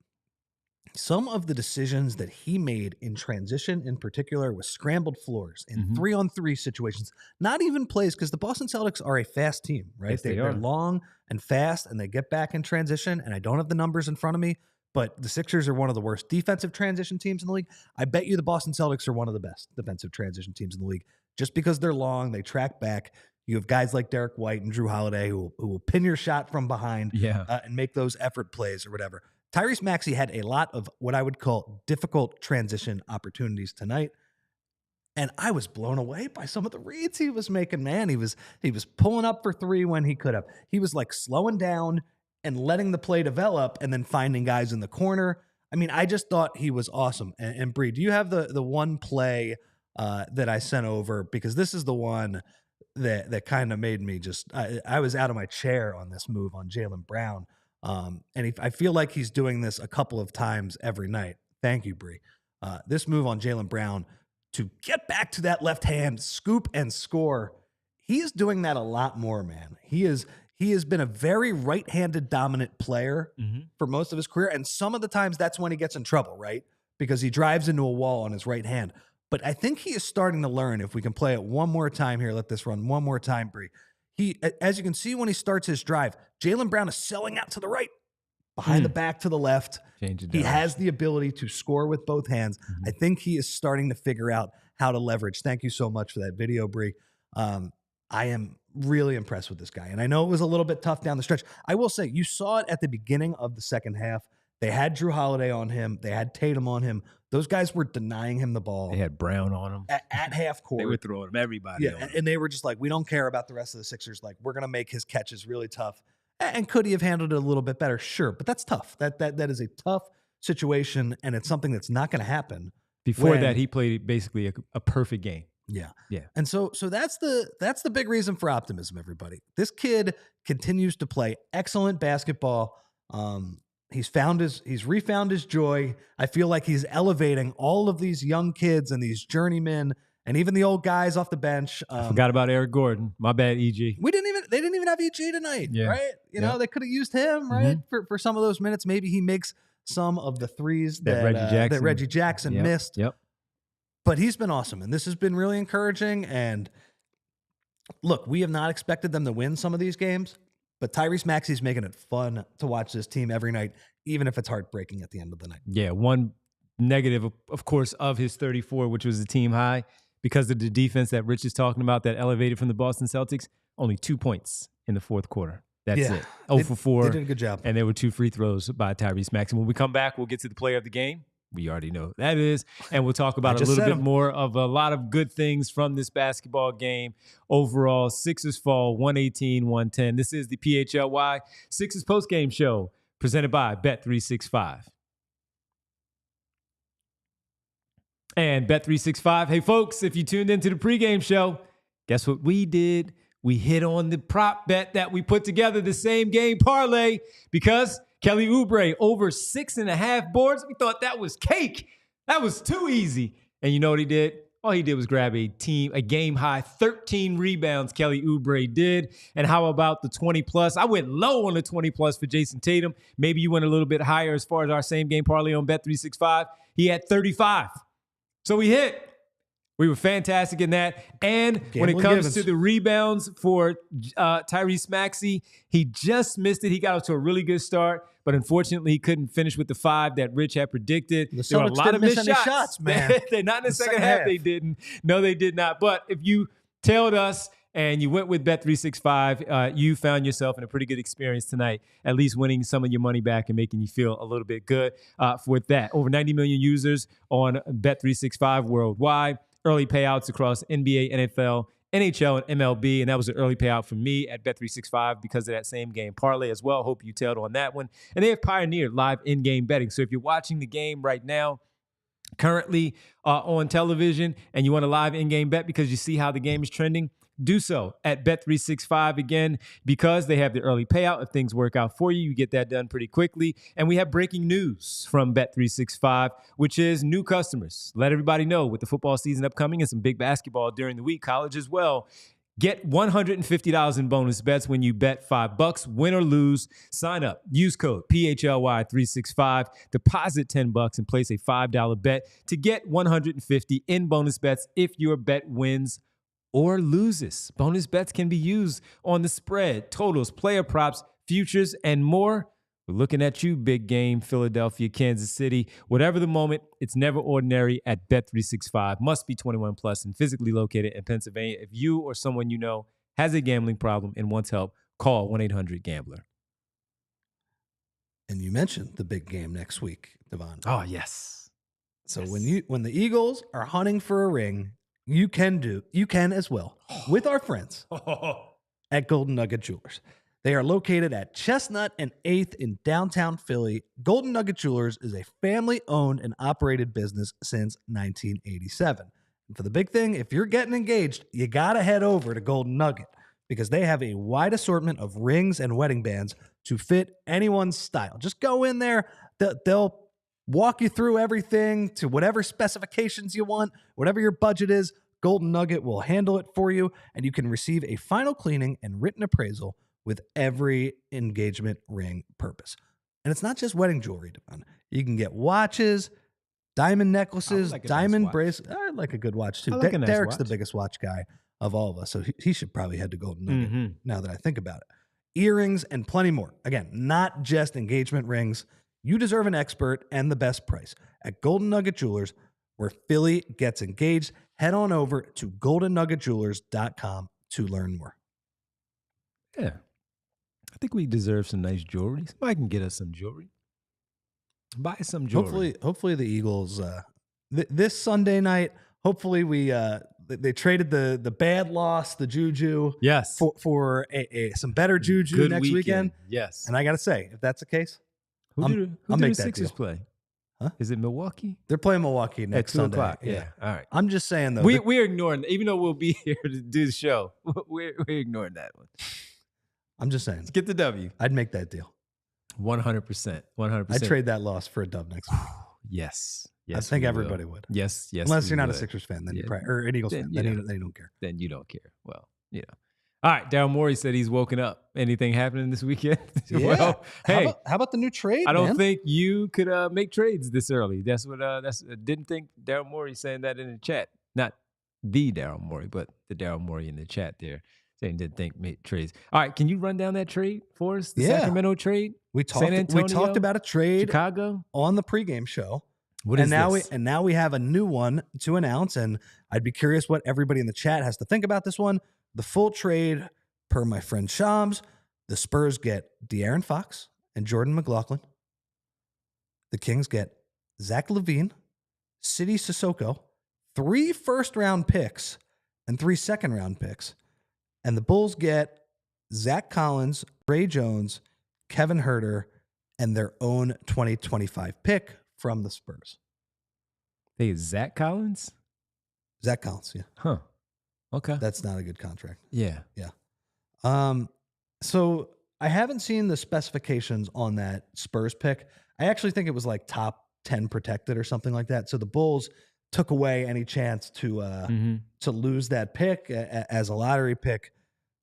some of the decisions that he made in transition in particular with scrambled floors in 3-on-3 situations, not even plays, because the Boston Celtics are a fast team, right?
Yes,
They're long and fast, and they get back in transition, and I don't have the numbers in front of me, but the Sixers are one of the worst defensive transition teams in the league. I bet you the Boston Celtics are one of the best defensive transition teams in the league, just because they're long, they track back. You have guys like Derek White and Drew Holiday who will pin your shot from behind and make those effort plays or whatever. Tyrese Maxey had a lot of what I would call difficult transition opportunities tonight. And I was blown away by some of the reads he was making, man. He was pulling up for 3 when he could have. He was like slowing down and letting the play develop and then finding guys in the corner. I mean, I just thought he was awesome. And Bree, do you have the one play that I sent over? Because this is the one that kind of made me I was out of my chair on this move on Jaylen Brown. I feel like he's doing this a couple of times every night. Thank you, Bree. This move on Jaylen Brown to get back to that left hand, scoop and score. He is doing that a lot more, man. He has been a very right-handed dominant player for most of his career. And some of the times that's when he gets in trouble, right? Because he drives into a wall on his right hand. But I think he is starting to learn. If we can play it one more time here, let this run one more time, Bree. As you can see when he starts his drive, Jaylen Brown is selling out to the right, behind the back to the left. He has the ability to score with both hands. I think he is starting to figure out how to leverage. Thank you so much for that video, Bree. I am really impressed with this guy. And I know it was a little bit tough down the stretch. I will say, you saw it at the beginning of the second half. They had Drew Holiday on him. They had Tatum on him. Those guys were denying him the ball.
They had Brown on him.
At half court.
They were throwing him everybody on him.
And they were just like, we don't care about the rest of the Sixers. Like, we're going to make his catches really tough. And could he have handled it a little bit better? Sure. But that's tough. That is a tough situation, and it's something that's not going to happen.
Before that, he played basically a perfect game.
Yeah.
Yeah.
And so that's the big reason for optimism, everybody. This kid continues to play excellent basketball. He's refound his joy. I feel like he's elevating all of these young kids and these journeymen and even the old guys off the bench.
I forgot about Eric Gordon. My bad, EG.
They didn't even have EG tonight, right? You know, they could have used him, right? For some of those minutes. Maybe he makes some of the threes that Reggie Jackson missed.
Yep.
But he's been awesome, and this has been really encouraging. And look, we have not expected them to win some of these games, but Tyrese Maxey's making it fun to watch this team every night, even if it's heartbreaking at the end of the night.
Yeah, one negative, of course, of his 34, which was the team high, because of the defense that Rich is talking about that elevated from the Boston Celtics, only 2 points in the fourth quarter. That's it. 0 for 4.
They did a good job.
And there were 2 free throws by Tyrese Maxey. When we come back, we'll get to the player of the game. We already know who that is. And we'll talk about a little bit more of a lot of good things from this basketball game. Overall, Sixers fall 118-110. This is the PHLY Sixers Postgame Show presented by Bet365. And Bet365, hey folks, if you tuned into the pregame show, guess what we did? We hit on the prop bet that we put together, the same game parlay, because Kelly Oubre over 6.5 boards. We thought that was cake. That was too easy. And you know what he did? All he did was grab a game high 13 rebounds Kelly Oubre did. And how about the 20 plus? I went low on the 20 plus for Jason Tatum. Maybe you went a little bit higher as far as our same game parlay on Bet365. He had 35. So we hit. We were fantastic in that. And when it comes to the rebounds for Tyrese Maxey, he just missed it. He got off to a really good start, but unfortunately he couldn't finish with the 5 that Rich had predicted.
There were a lot of missed shots, man.
They're not in the second half. They didn't. No, they did not. But if you tailed us and you went with Bet365, you found yourself in a pretty good experience tonight, at least winning some of your money back and making you feel a little bit good with that. Over 90 million users on Bet365 worldwide. Early payouts across NBA, NFL, NHL, and MLB. And that was an early payout for me at Bet365 because of that same game parlay as well. Hope you tailed on that one. And they have pioneered live in-game betting. So if you're watching the game right now, currently on television, and you want a live in-game bet because you see how the game is trending, do so at Bet365 again, because they have the early payout. If things work out for you, you get that done pretty quickly. And we have breaking news from Bet365, which is new customers. Let everybody know with the football season upcoming and some big basketball during the week, college as well. Get $150 in bonus bets when you bet $5, win or lose. Sign up. Use code PHLY365. Deposit $10 and place a $5 bet to get $150 in bonus bets if your bet wins or loses. Bonus bets can be used on the spread, totals, player props, futures, and more. We're looking at you, big game, Philadelphia, Kansas City. Whatever the moment, it's never ordinary at Bet365. Must be 21 plus and physically located in Pennsylvania. If you or someone you know has a gambling problem and wants help, call 1-800-GAMBLER.
And you mentioned the big game next week, Devon.
Oh, yes.
So when the Eagles are hunting for a ring, you can as well with our friends at Golden Nugget Jewelers. They are located at Chestnut and 8th in downtown Philly. Golden Nugget Jewelers is a family-owned and operated business since 1987. And for the big thing, if you're getting engaged, you got to head over to Golden Nugget because they have a wide assortment of rings and wedding bands to fit anyone's style. Just go in there. They'll walk you through everything to whatever specifications you want, whatever your budget is. Golden Nugget will handle it for you, and you can receive a final cleaning and written appraisal with every engagement ring purpose. And it's not just wedding jewelry, Devon. You can get watches, diamond necklaces, diamond bracelets. I like a good watch too. Derek's the biggest watch guy of all of us, so he should probably head to Golden Nugget now that I think about it. Earrings and plenty more. Again, not just engagement rings. You deserve an expert and the best price at Golden Nugget Jewelers, where Philly gets engaged. Head on over to goldennuggetjewelers.com to learn more.
Yeah. I think we deserve some nice jewelry. Somebody can get us some jewelry. Buy some jewelry.
Hopefully the Eagles this Sunday night, hopefully they traded the bad loss, the juju,
yes,
for some better juju
good
next weekend.
Yes.
And I got to say, if that's the case,
Who do the Sixers
deal.
play?
Huh?
Is it Milwaukee?
They're playing Milwaukee next
at 2
Sunday.
o'clock. Yeah. All right.
I'm just saying though.
We're ignoring, even though we'll be here to do the show, we're ignoring that one.
I'm just saying.
Let's get the W.
I'd make that deal.
100%. 100%.
I'd trade that loss for a dub next week.
Yes.
I think everybody would.
Yes.
Unless you're not a Sixers fan, then you probably, or an Eagles fan, then they don't care.
Then you don't care. Well, All right, Daryl Morey said he's woken up. Anything happening this weekend?
Yeah.
Well, hey,
how about the new trade?
I don't think you could make trades this early. That's what. Didn't think Daryl Morey saying that in the chat. Not the Daryl Morey, but the Daryl Morey in the chat there saying didn't think make trades. All right, can you run down that trade for us? The Sacramento trade.
We talked about a trade
Chicago
on the pregame show.
What is this?
Now we have a new one to announce, and I'd be curious what everybody in the chat has to think about this one. The full trade, per my friend Shams, the Spurs get De'Aaron Fox and Jordan McLaughlin. The Kings get Zach LaVine, Sidi Sissoko, 3 first-round picks and 3 second-round picks. And the Bulls get Zach Collins, Ray Jones, Kevin Huerter, and their own 2025 pick from the Spurs.
Hey, is Zach Collins?
Zach Collins, yeah.
Huh. Okay.
That's not a good contract.
Yeah.
So I haven't seen the specifications on that Spurs pick. I actually think it was like top 10 protected or something like that. So the Bulls took away any chance to lose that pick as a lottery pick.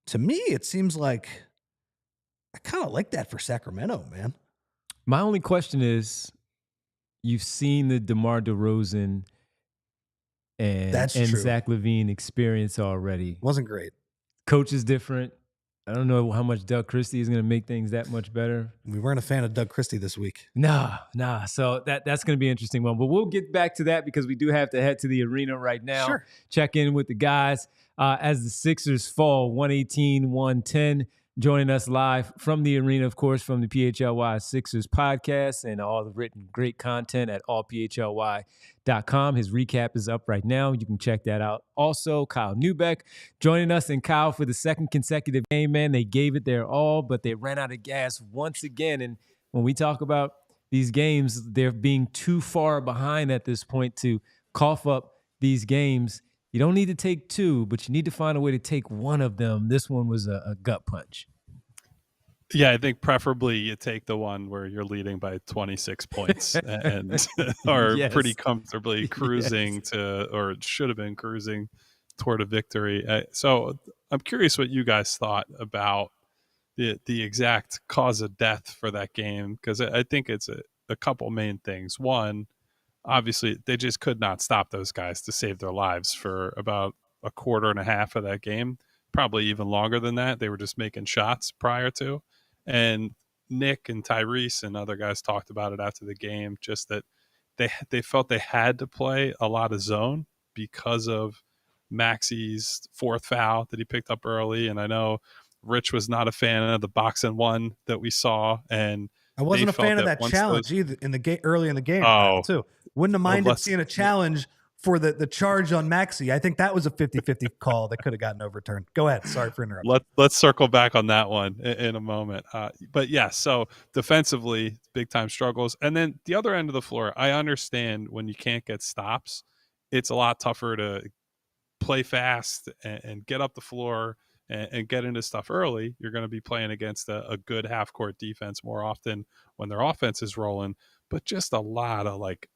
To me, it seems like I kind of like that for Sacramento, man.
My only question is, you've seen the DeMar DeRozan and
true.
Zach LaVine experience already.
Wasn't great.
Coach is different. I don't know how much Doug Christie is going to make things that much better.
We weren't a fan of Doug Christie this week.
Nah. So that's going to be an interesting one. But we'll get back to that because we do have to head to the arena right now.
Sure.
Check in with the guys as the Sixers fall 118-110. Joining us live from the arena, of course, from the PHLY Sixers podcast and all the written great content at allphly.com. His recap is up right now. You can check that out. Also, Kyle Neubeck joining us. And Kyle, for the second consecutive game, man, they gave it their all, but they ran out of gas once again. And when we talk about these games, they're being too far behind at this point to cough up these games. You don't need to take two, but you need to find a way to take one of them. This one was a gut punch.
Yeah, I think preferably you take the one where you're leading by 26 points and are pretty comfortably cruising to, or should have been cruising toward a victory. So I'm curious what you guys thought about the exact cause of death for that game, because I think it's a couple main things. One, obviously, they just could not stop those guys to save their lives for about a quarter and a half of that game, probably even longer than that. They were just making shots prior to. And Nick and Tyrese and other guys talked about it after the game, just that they felt they had to play a lot of zone because of Maxey's fourth foul that he picked up early. And I know Rich was not a fan of the box and one that we saw. And
I wasn't a fan of that challenge either in the game early in the game. Too. Wouldn't have minded seeing a challenge for the charge on Maxey. I think that was a 50-50 call that could have gotten overturned. Go ahead. Sorry for interrupting.
Let's circle back on that one in a moment. But yeah, so defensively, big time struggles. And then the other end of the floor, I understand when you can't get stops, it's a lot tougher to play fast and get up the floor and get into stuff early. You're going to be playing against a good half court defense more often when their offense is rolling, but just a lot of like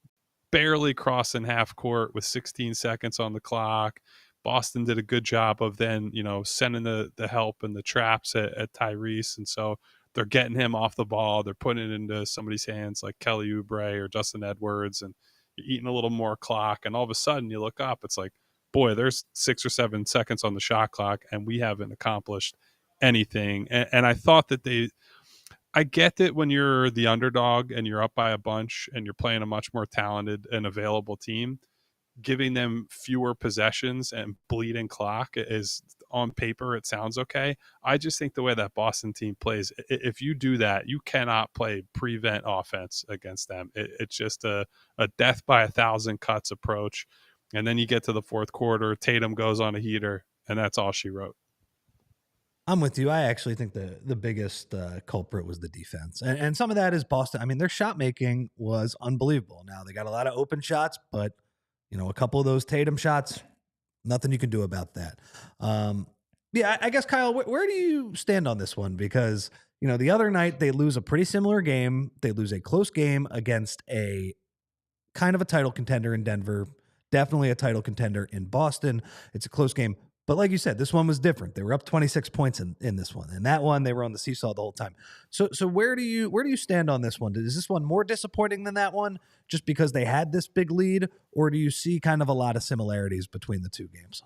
barely crossing half court with 16 seconds on the clock. Boston did a good job of then, sending the help and the traps at Tyrese. And so they're getting him off the ball. They're putting it into somebody's hands like Kelly Oubre or Justin Edwards, and you're eating a little more clock. And all of a sudden you look up, it's like, boy, there's 6 or 7 seconds on the shot clock and we haven't accomplished anything. And I thought that I get that when you're the underdog and you're up by a bunch and you're playing a much more talented and available team, giving them fewer possessions and bleeding clock is, on paper, it sounds okay. I just think the way that Boston team plays, if you do that, you cannot play prevent offense against them. It's just a death by 1,000 cuts approach. And then you get to the fourth quarter, Tatum goes on a heater, and that's all she wrote.
I'm with you. I actually think the biggest culprit was the defense. And some of that is Boston. I mean, their shot making was unbelievable. Now, they got a lot of open shots, but, a couple of those Tatum shots, nothing you can do about that. I guess, Kyle, where do you stand on this one? Because, the other night they lose a pretty similar game. They lose a close game against a kind of a title contender in Denver. Definitely a title contender in Boston. It's a close game. But like you said, this one was different. They were up 26 points in this one. And that one, they were on the seesaw the whole time. So where do you stand on this one? Is this one more disappointing than that one just because they had this big lead? Or do you see kind of a lot of similarities between the two games?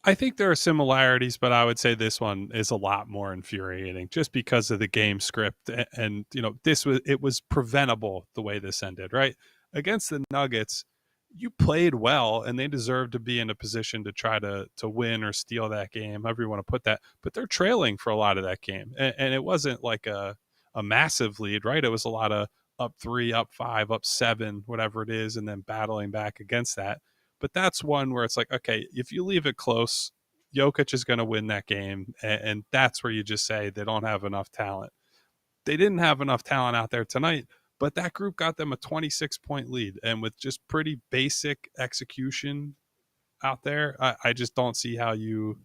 I think there are similarities, but I would say this one is a lot more infuriating just because of the game script. And it was preventable the way this ended, right? Against the Nuggets, you played well and they deserve to be in a position to try to win or steal that game, however you want to put that. But they're trailing for a lot of that game. And it wasn't like a massive lead, right? It was a lot of up 3, up 5, up 7, whatever it is, and then battling back against that. But that's one where it's like, okay, if you leave it close, Jokic is going to win that game. And that's where you just say they don't have enough talent. they didn't have enough talent out there tonight, but that group got them a 26-point lead. And with just pretty basic execution out there, I just don't see how you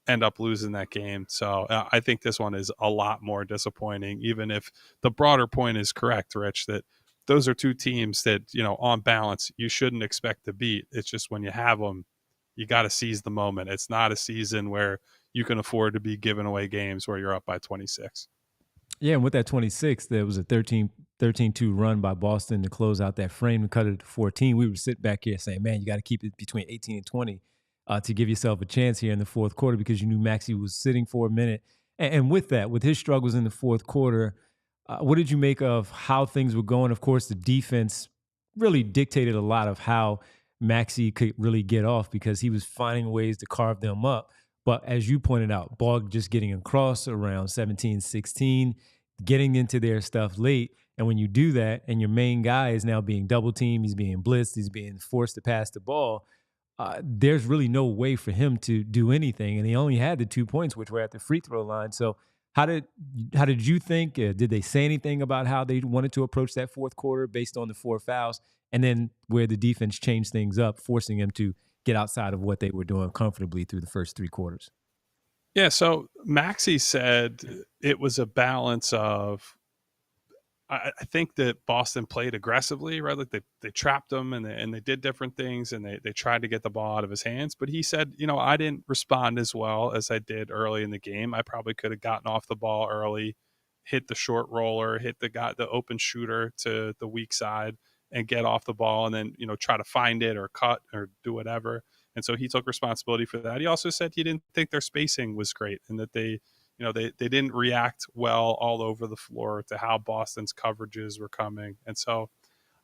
end up losing that game. So I think this one is a lot more disappointing, even if the broader point is correct, Rich, that those are two teams that, on balance, you shouldn't expect to beat. It's just when you have them, you got to seize the moment. It's not a season where you can afford to be giving away games where you're up by 26.
Yeah, and with that 26, there was a 13-2 run by Boston to close out that frame and cut it to 14. We were sitting back here saying, man, you got to keep it between 18 and 20 to give yourself a chance here in the fourth quarter, because you knew Maxey was sitting for a minute. And with that, with his struggles in the fourth quarter, what did you make of how things were going? Of course, the defense really dictated a lot of how Maxey could really get off, because he was finding ways to carve them up. But as you pointed out, ball just getting across around 17, 16, getting into their stuff late. And when you do that and your main guy is now being double teamed, he's being blitzed, he's being forced to pass the ball, there's really no way for him to do anything. And he only had the 2 points, which were at the free throw line. So how did you think? Did they say anything about how they wanted to approach that fourth quarter based on the 4 fouls? And then where the defense changed things up, forcing them to get outside of what they were doing comfortably through the first 3 quarters?
Yeah, so Maxey said it was a balance of, I think that Boston played aggressively, right? Like they trapped him and they did different things, and they tried to get the ball out of his hands. But he said, I didn't respond as well as I did early in the game. I probably could have gotten off the ball early, hit the short roller, hit the open shooter to the weak side, and get off the ball, and then try to find it or cut or do whatever. And so he took responsibility for that. He also said he didn't think their spacing was great, and that they didn't react well all over the floor to how Boston's coverages were coming. And so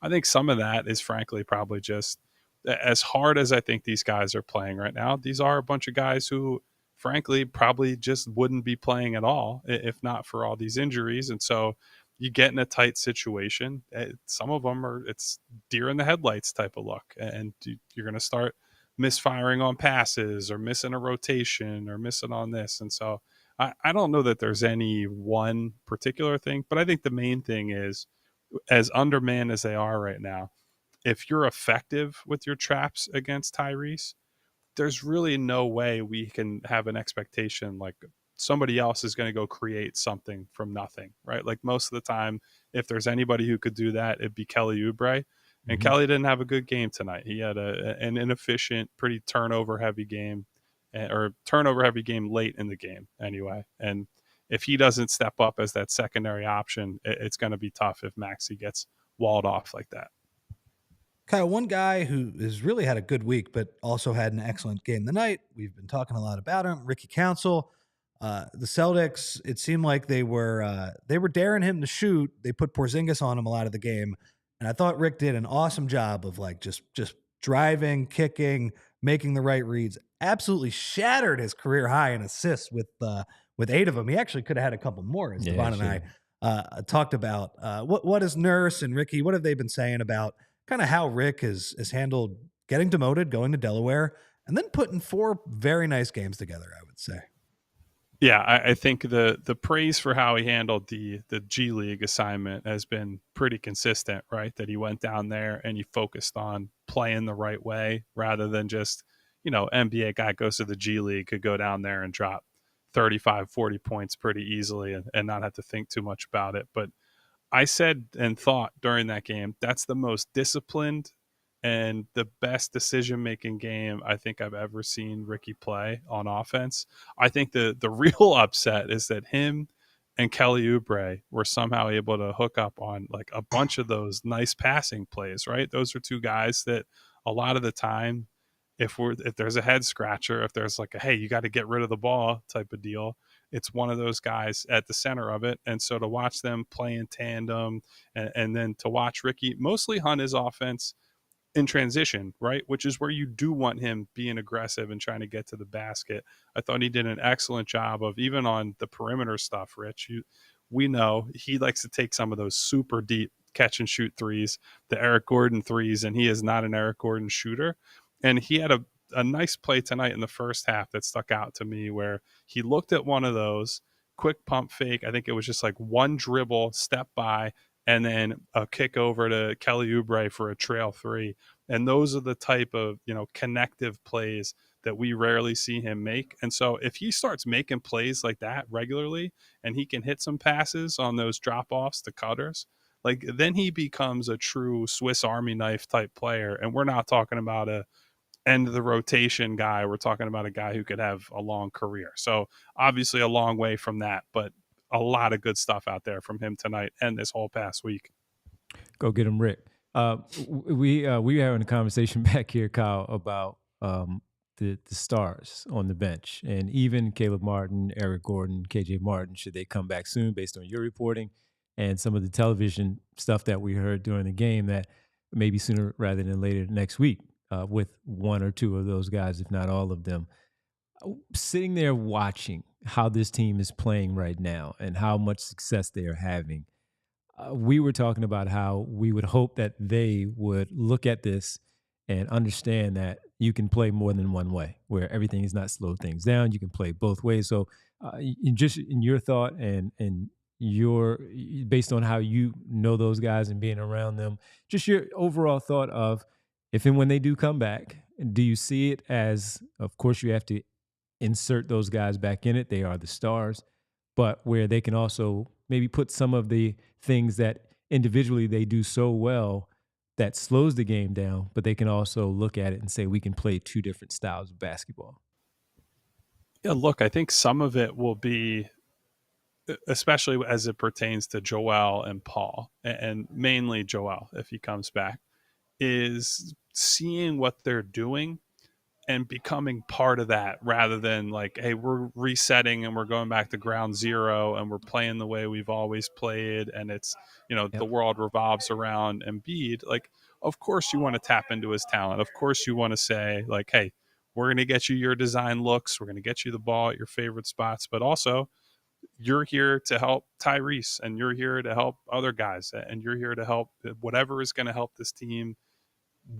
I think some of that is frankly probably just, as hard as I think these guys are playing right now, these are a bunch of guys who frankly probably just wouldn't be playing at all if not for all these injuries. And so you get in a tight situation. Some of them it's deer in the headlights type of look, and you're going to start misfiring on passes or missing a rotation or missing on this. And so I don't know that there's any one particular thing, but I think the main thing is, as undermanned as they are right now, if you're effective with your traps against Tyrese, there's really no way we can have an expectation like somebody else is going to go create something from nothing, right? Like most of the time, if there's anybody who could do that, it'd be Kelly Oubre. And Kelly didn't have a good game tonight. He had an inefficient, pretty turnover-heavy game, or turnover-heavy game late in the game anyway. And if he doesn't step up as that secondary option, it's going to be tough if Maxey gets walled off like that.
Kyle, one guy who has really had a good week, but also had an excellent game tonight, we've been talking a lot about him, Ricky Council. The Celtics, it seemed like they were daring him to shoot. They put Porzingis on him a lot of the game. And I thought Rick did an awesome job of like just driving, kicking, making the right reads. Absolutely shattered his career high in assists with 8 of them. He actually could have had a couple more, as Devon and I talked about. What is Nurse and Ricky? What have they been saying about kind of how Rick has handled getting demoted, going to Delaware, and then putting 4 very nice games together, I would say.
Yeah, I think the praise for how he handled the G League assignment has been pretty consistent, right? That he went down there and he focused on playing the right way rather than just, NBA guy goes to the G League, could go down there and drop 35, 40 points pretty easily and not have to think too much about it. But I said and thought during that game, that's the most disciplined and the best decision-making game I think I've ever seen Ricky play on offense. I think the real upset is that him and Kelly Oubre were somehow able to hook up on like a bunch of those nice passing plays, right? Those are 2 guys that a lot of the time, if there's a head scratcher, if there's like a, hey, you got to get rid of the ball type of deal, it's one of those guys at the center of it. And so to watch them play in tandem and then to watch Ricky mostly hunt his offense in transition, right? Which is where you do want him being aggressive and trying to get to the basket. I thought he did an excellent job of, even on the perimeter stuff, Rich. We know he likes to take some of those super deep catch and shoot threes, the Eric Gordon threes, and he is not an Eric Gordon shooter. And he had a nice play tonight in the first half that stuck out to me where he looked at one of those quick pump fake. I think it was just like one dribble, step by, and then a kick over to Kelly Oubre for a trail three. And those are the type of, connective plays that we rarely see him make. And so if he starts making plays like that regularly and he can hit some passes on those drop offs to cutters, like then he becomes a true Swiss Army knife type player. And we're not talking about a end of the rotation guy. We're talking about a guy who could have a long career. So obviously a long way from that, but a lot of good stuff out there from him tonight and this whole past week.
Go get him, Rick. We were having a conversation back here, Kyle, about the stars on the bench, and even Caleb Martin, Eric Gordon, KJ Martin, should they come back soon based on your reporting and some of the television stuff that we heard during the game, that maybe sooner rather than later next week, with one or two of those guys, if not all of them. Sitting there watching how this team is playing right now and how much success they are having, we were talking about how we would hope that they would look at this and understand that you can play more than one way, where everything is not slow things down. You can play both ways. So just in your thought and your, based on how you know those guys and being around them, just your overall thought of if and when they do come back, do you see it as, of course you have to insert those guys back in it, they are the stars, but where they can also maybe put some of the things that individually they do so well that slows the game down, but they can also look at it and say, we can play two different styles of basketball?
Yeah, look, I think some of it will be, especially as it pertains to Joel and Paul, and mainly Joel, if he comes back, is seeing what they're doing and becoming part of that, rather than like, hey, we're resetting and we're going back to ground zero and we're playing the way we've always played. And it's, the world revolves around Embiid. Like, of course you want to tap into his talent. Of course you want to say like, hey, we're going to get you your design looks. We're going to get you the ball at your favorite spots, but also you're here to help Tyrese and you're here to help other guys and you're here to help whatever is going to help this team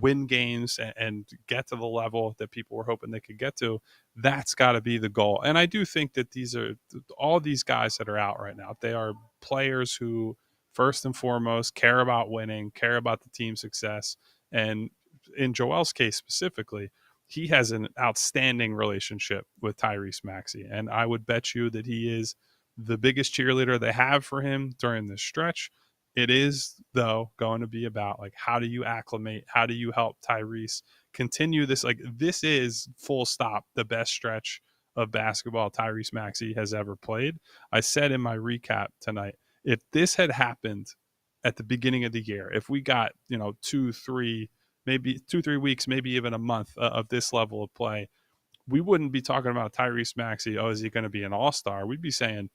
win games and get to the level that people were hoping they could get to. That's got to be the goal. And I do think that these are all these guys that are out right now. They are players who first and foremost care about winning, care about the team's success. And in Joel's case specifically, he has an outstanding relationship with Tyrese Maxey. And I would bet you that he is the biggest cheerleader they have for him during this stretch. It is, though, going to be about like, how do you acclimate? How do you help Tyrese continue this? Like, this is full stop the best stretch of basketball Tyrese Maxey has ever played. I said in my recap tonight, if this had happened at the beginning of the year, if we got, 2-3 weeks, maybe even a month of this level of play, we wouldn't be talking about Tyrese Maxey. Oh, is he going to be an all-star? We'd be saying,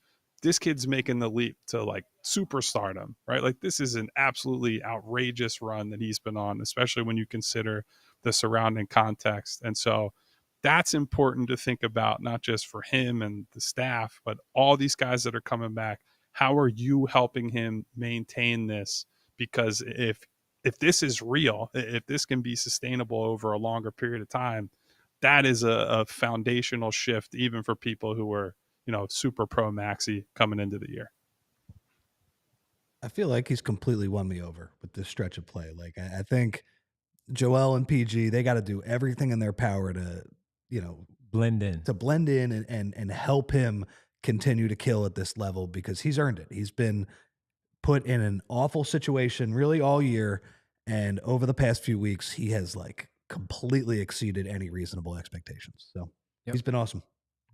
this kid's making the leap to like superstardom, right? Like, this is an absolutely outrageous run that he's been on, especially when you consider the surrounding context. And so that's important to think about, not just for him and the staff, but all these guys that are coming back. How are you helping him maintain this? Because if this is real, if this can be sustainable over a longer period of time, that is a foundational shift, even for people who were, super pro Maxey coming into the year.
I feel like he's completely won me over with this stretch of play. Like, I think Joel and PG, they got to do everything in their power to,
blend in
and help him continue to kill at this level, because he's earned it. He's been put in an awful situation really all year. And over the past few weeks, he has like completely exceeded any reasonable expectations. So He's been awesome.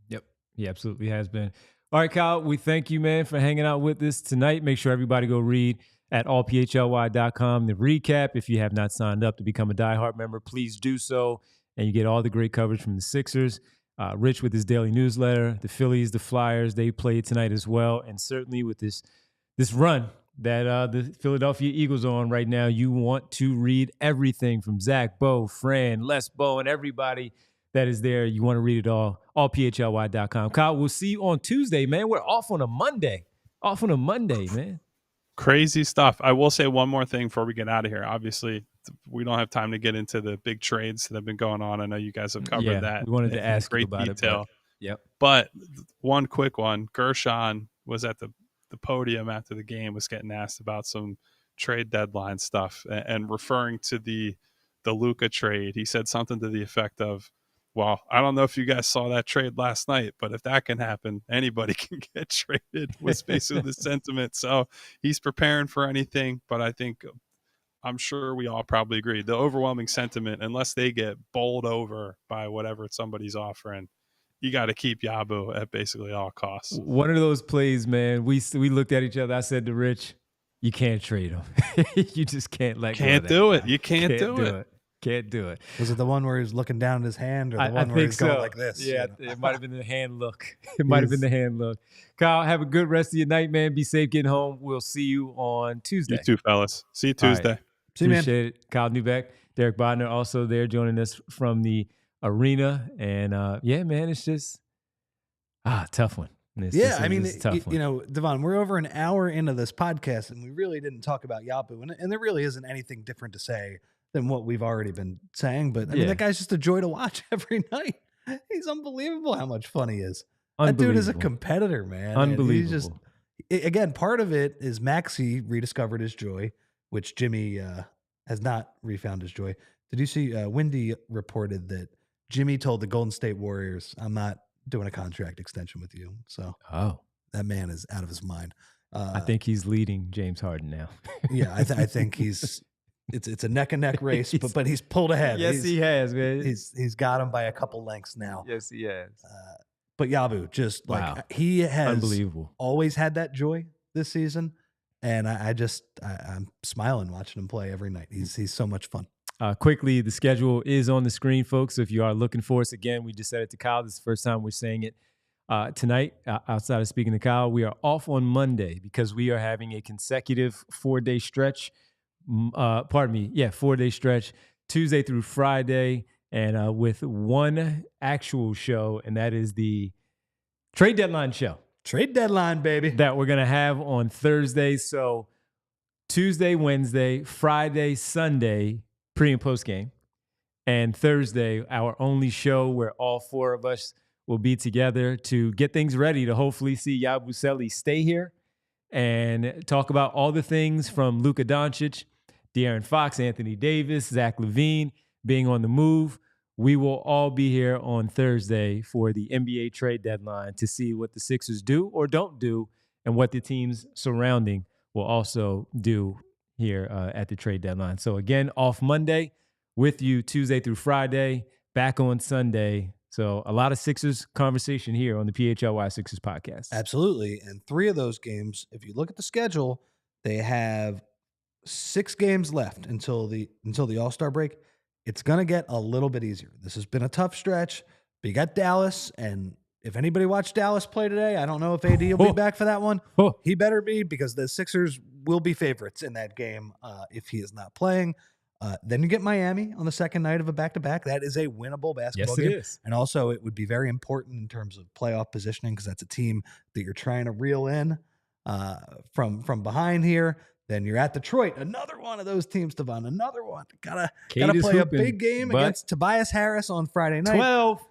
Yep. He absolutely has been. All right, Kyle, we thank you, man, for hanging out with us tonight. Make sure everybody go read at allphly.com the recap. If you have not signed up to become a diehard member, please do so. And you get all the great coverage from the Sixers. Rich with his daily newsletter, the Phillies, the Flyers, they played tonight as well. And certainly with this run that the Philadelphia Eagles are on right now, you want to read everything from Zach, Bo, Fran, Les Bo, and everybody that is there. You want to read it all PHLY.com. Kyle, we'll see you on Tuesday, man. We're off on a Monday. Man.
Crazy stuff. I will say one more thing before we get out of here. Obviously, we don't have time to get into the big trades that have been going on. I know you guys have covered that.
We wanted to ask you about
detail.
Yep.
But one quick one, Gershon was at the podium after the game, was getting asked about some trade deadline stuff and referring to the Luka trade. He said something to the effect of, well, I don't know if you guys saw that trade last night, but if that can happen, anybody can get traded, was basically the sentiment. So he's preparing for anything, but I'm sure we all probably agree. The overwhelming sentiment, unless they get bowled over by whatever somebody's offering, you got to keep Yabu at basically all costs.
One of those plays, man, we looked at each other. I said to Rich, you can't trade him. You just can't let go of that.
Can't do it. You can't do it.
Can't do it.
Was it the one where he was looking down at his hand, or the one where he's going like this?
Yeah, it might have been the hand look. It might have been the hand look. Kyle, have a good rest of your night, man. Be safe getting home. We'll see you on Tuesday.
You too, fellas. See you Tuesday.
Right. See you, man.
Appreciate it. Kyle Neubeck, Derek Bodner also there joining us from the arena. And yeah, man, it's just tough one.
It's a tough one. You know, Devon, we're over an hour into this podcast, and we really didn't talk about Yabu, and there really isn't anything different to say than what we've already been saying. But I mean, that guy's just a joy to watch every night. He's unbelievable how much fun he is. That dude is a competitor, man.
Unbelievable.
He's just, again, part of it is Maxey rediscovered his joy, which Jimmy has not refound his joy. Did you see Wendy reported that Jimmy told the Golden State Warriors, I'm not doing a contract extension with you. So that man is out of his mind.
I think he's leading James Harden now.
Yeah, I think he's it's a neck and neck race, but he's pulled ahead.
Yes, he has, man.
He's got him by a couple lengths now.
Yes, he has.
But Yabu, just like he has
unbelievable.
Always had that joy this season. And I'm smiling watching him play every night. He's so much fun.
Quickly, the schedule is on the screen, folks. So if you are looking for us, again, we just said it to Kyle. This is the first time we're saying it tonight. Outside of speaking to Kyle, we are off on Monday because we are having a consecutive 4-day stretch. 4-day stretch, Tuesday through Friday, and with one actual show, and that is the trade deadline show.
Trade deadline, baby.
That we're going to have on Thursday. So Tuesday, Wednesday, Friday, Sunday, pre and post game. And Thursday, our only show where all four of us will be together to get things ready to hopefully see Yabusele stay here and talk about all the things from Luka Doncic, De'Aaron Fox, Anthony Davis, Zach LaVine being on the move. We will all be here on Thursday for the NBA trade deadline to see what the Sixers do or don't do and what the teams surrounding will also do here at the trade deadline. So again, off Monday with you Tuesday through Friday, back on Sunday. So a lot of Sixers conversation here on the PHLY Sixers podcast.
Absolutely. And 3 of those games, if you look at the schedule, they have 6 games left until the All-Star break. It's going to get a little bit easier. This has been a tough stretch, but you got Dallas, and if anybody watched Dallas play today, I don't know if AD will be back for that one. He better be, because the Sixers will be favorites in that game if he is not playing. Then you get Miami on the second night of a back-to-back. That is a winnable basketball game. Yes, it is. And also it would be very important in terms of playoff positioning because that's a team that you're trying to reel in from behind here. Then you're at Detroit, another one of those teams, Devon, another one. Gotta play a big game against Tobias Harris on Friday night.
12.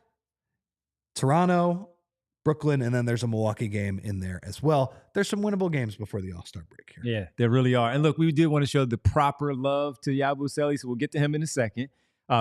Toronto, Brooklyn, and then there's a Milwaukee game in there as well. There's some winnable games before the All-Star break here.
Yeah, there really are. And look, we did want to show the proper love to Yabusele, so we'll get to him in a second.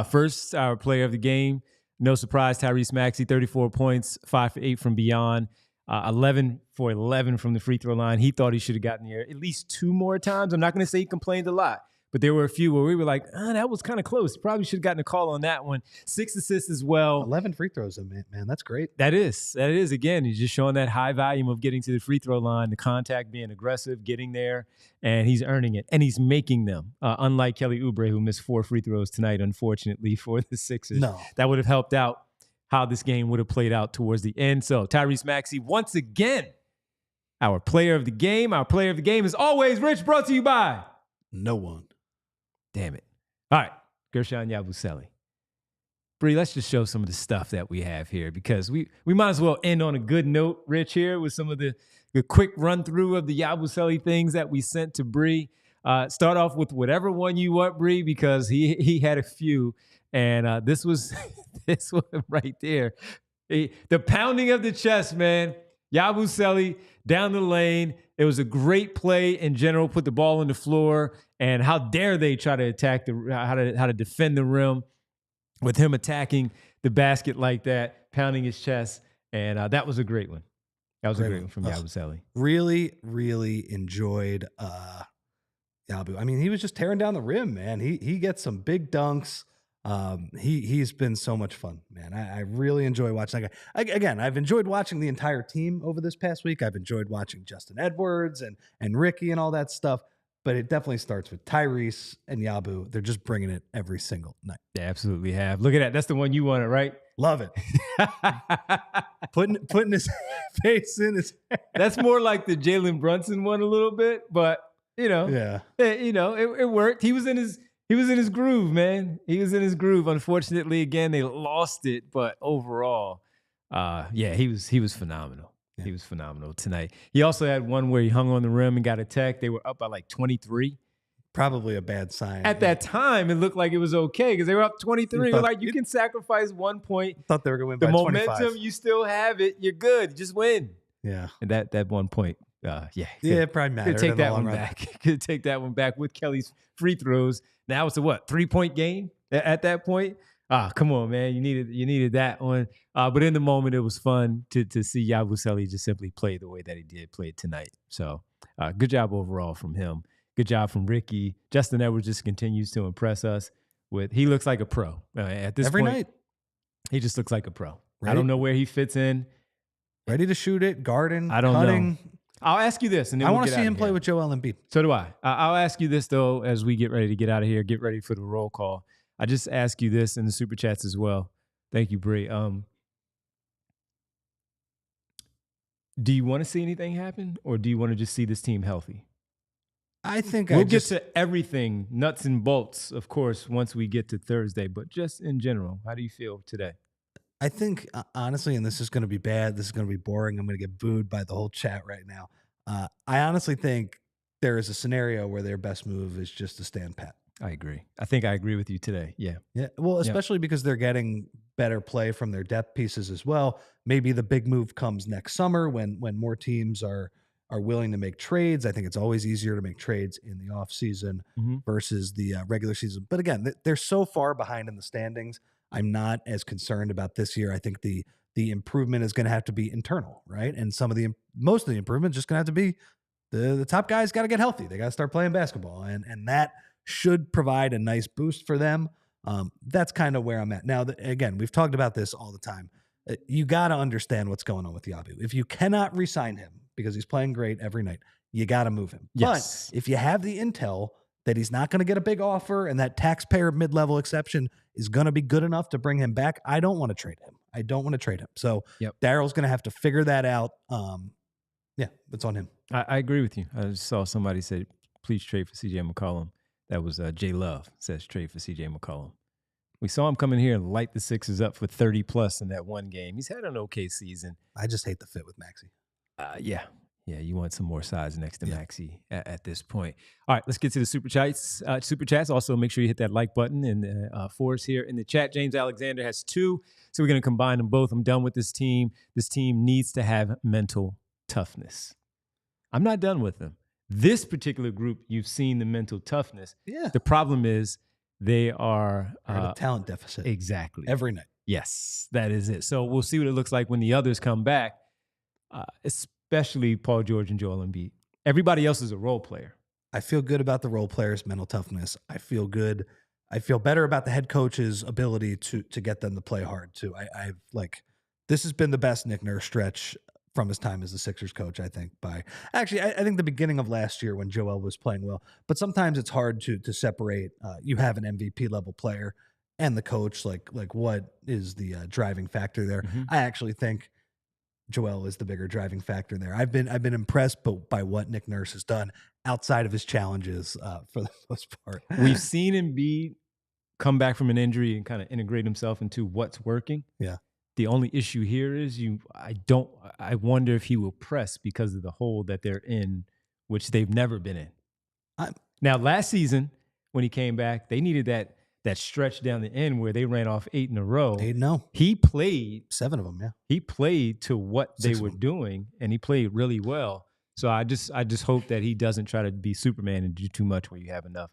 First, our player of the game, no surprise, Tyrese Maxey, 34 points, 5 for 8 from beyond. 11 for 11 from the free throw line. He thought he should have gotten there at least 2 more times. I'm not going to say he complained a lot, but there were a few where we were like, that was kind of close. He probably should have gotten a call on that one. 6 assists as well.
11 free throws, man. That's great.
That is. Again, he's just showing that high volume of getting to the free throw line, the contact, being aggressive, getting there, and he's earning it. And he's making them, unlike Kelly Oubre, who missed 4 free throws tonight, unfortunately, for the Sixers.
No.
That would have helped out how this game would have played out towards the end. So Tyrese Maxey, once again, our player of the game. Our player of the game is always, Rich, brought to you by
no one.
Damn it. All right, Gershon Yabusele. Bree, let's just show some of the stuff that we have here because we might as well end on a good note, Rich, here with some of the quick run through of the Yabusele things that we sent to Bree. Start off with whatever one you want, Bree, because he had a few. And this was this one right there. The pounding of the chest, man. Yabusele down the lane. It was a great play in general. Put the ball on the floor, and how dare they try to attack how to defend the rim with him attacking the basket like that, pounding his chest, and that was a great one. That was a great one from Yabusele.
Really, really enjoyed Yabu. I mean, he was just tearing down the rim, man. He gets some big dunks. He's been so much fun, man. I really enjoy watching that guy. Again, I've enjoyed watching the entire team over this past week. I've enjoyed watching Justin Edwards and Ricky and all that stuff. But it definitely starts with Tyrese and Yabu. They're just bringing it every single night.
They absolutely have. Look at that. That's the one you wanted, right?
Love it. putting his face in his hair.
That's more like the Jalen Brunson one a little bit, but
yeah,
it worked. He was in his groove, man. He was in his groove. Unfortunately, again, they lost it, but overall, he was phenomenal. Yeah. He was phenomenal tonight. He also had one where he hung on the rim and got attacked. They were up by like 23.
Probably a bad sign.
At that time, it looked like it was okay because they were up 23. We're like, you can sacrifice 1 point.
Thought they were going to win by 25.
The momentum, you still have it. You're good. Just win.
Yeah.
And that 1 point,
it probably mattered.
Could take that one back. Could take that one back with Kelly's free throws. Now it's a 3-point game at that point. Come on, man. You needed that one. But in the moment, it was fun to see Yabusele just simply play the way that he did play tonight. So good job overall from him. Good job from Ricky. Justin Edwards just continues to impress us he looks like a pro. At this
point, every night.
He just looks like a pro.
Right?
I don't know where he fits in.
Ready to shoot it, guarding,
I don't
cutting.
know. I'll ask you this. And then
I want to see him play with Joel Embiid.
So do I. I'll ask you this, though, as we get ready to get out of here, get ready for the roll call. I just ask you this in the super chats as well. Thank you, Bree. Do you want to see anything happen, or do you want to just see this team healthy?
I think
we'll get to everything, nuts and bolts, of course, once we get to Thursday. But just in general, how do you feel today?
I think, honestly, and this is going to be bad, this is going to be boring, I'm going to get booed by the whole chat right now. I honestly think there is a scenario where their best move is just to stand pat.
I agree. I think I agree with you today. Yeah.
Yeah. Well, especially because they're getting better play from their depth pieces as well. Maybe the big move comes next summer when more teams are willing to make trades. I think it's always easier to make trades in the off season versus the regular season. But again, they're so far behind in the standings. I'm not as concerned about this year. I think the improvement is going to have to be internal, right? And most of the improvement is just going to have to be the top guys got to get healthy. They got to start playing basketball, and that should provide a nice boost for them. That's kind of where I'm at now. Again, we've talked about this all the time. You got to understand what's going on with Yabu. If you cannot re-sign him because he's playing great every night, you got to move him.
Yes.
But if you have the intel that he's not going to get a big offer and that taxpayer mid-level exception is going to be good enough to bring him back, I don't want to trade him. So Daryl's going to have to figure that out. It's on him.
I agree with you. I just saw somebody say, please trade for CJ McCollum. That was J Love says trade for CJ McCollum. We saw him come in here and light the Sixers up for 30 plus in that one game. He's had an okay season.
I just hate the fit with Maxey.
Yeah, you want some more size next to Maxey at this point. All right, let's get to the super chats. Also, make sure you hit that like button and for us here in the chat. James Alexander has 2, so we're going to combine them both. I'm done with this team. This team needs to have mental toughness. I'm not done with them. This particular group, you've seen the mental toughness.
Yeah.
The problem is they are
at a talent deficit.
Exactly.
Every night.
Yes, that is it. So we'll see what it looks like when the others come back, especially Paul George and Joel Embiid. Everybody else is a role player.
I feel good about the role players' mental toughness. I feel better about the head coach's ability to get them to play hard too. This has been the best Nick Nurse stretch from his time as the Sixers coach, I think. I think the beginning of last year when Joel was playing well, but sometimes it's hard to separate. You have an MVP level player and the coach, like what is the driving factor there? Mm-hmm. I actually think Joel is the bigger driving factor there. I've been impressed by what Nick Nurse has done outside of his challenges for the most part.
We've seen Embiid come back from an injury and kind of integrate himself into what's working.
Yeah.
The only issue here is I wonder if he will press because of the hole that they're in, which they've never been in. Now, last season when he came back, they needed that stretch down the end where they ran off 8 in a row,
8-0.
he played
7 of them, yeah.
He played to what
6
they
of
were
them.
doing, and he played really well. So I just hope that he doesn't try to be Superman and do too much when you have enough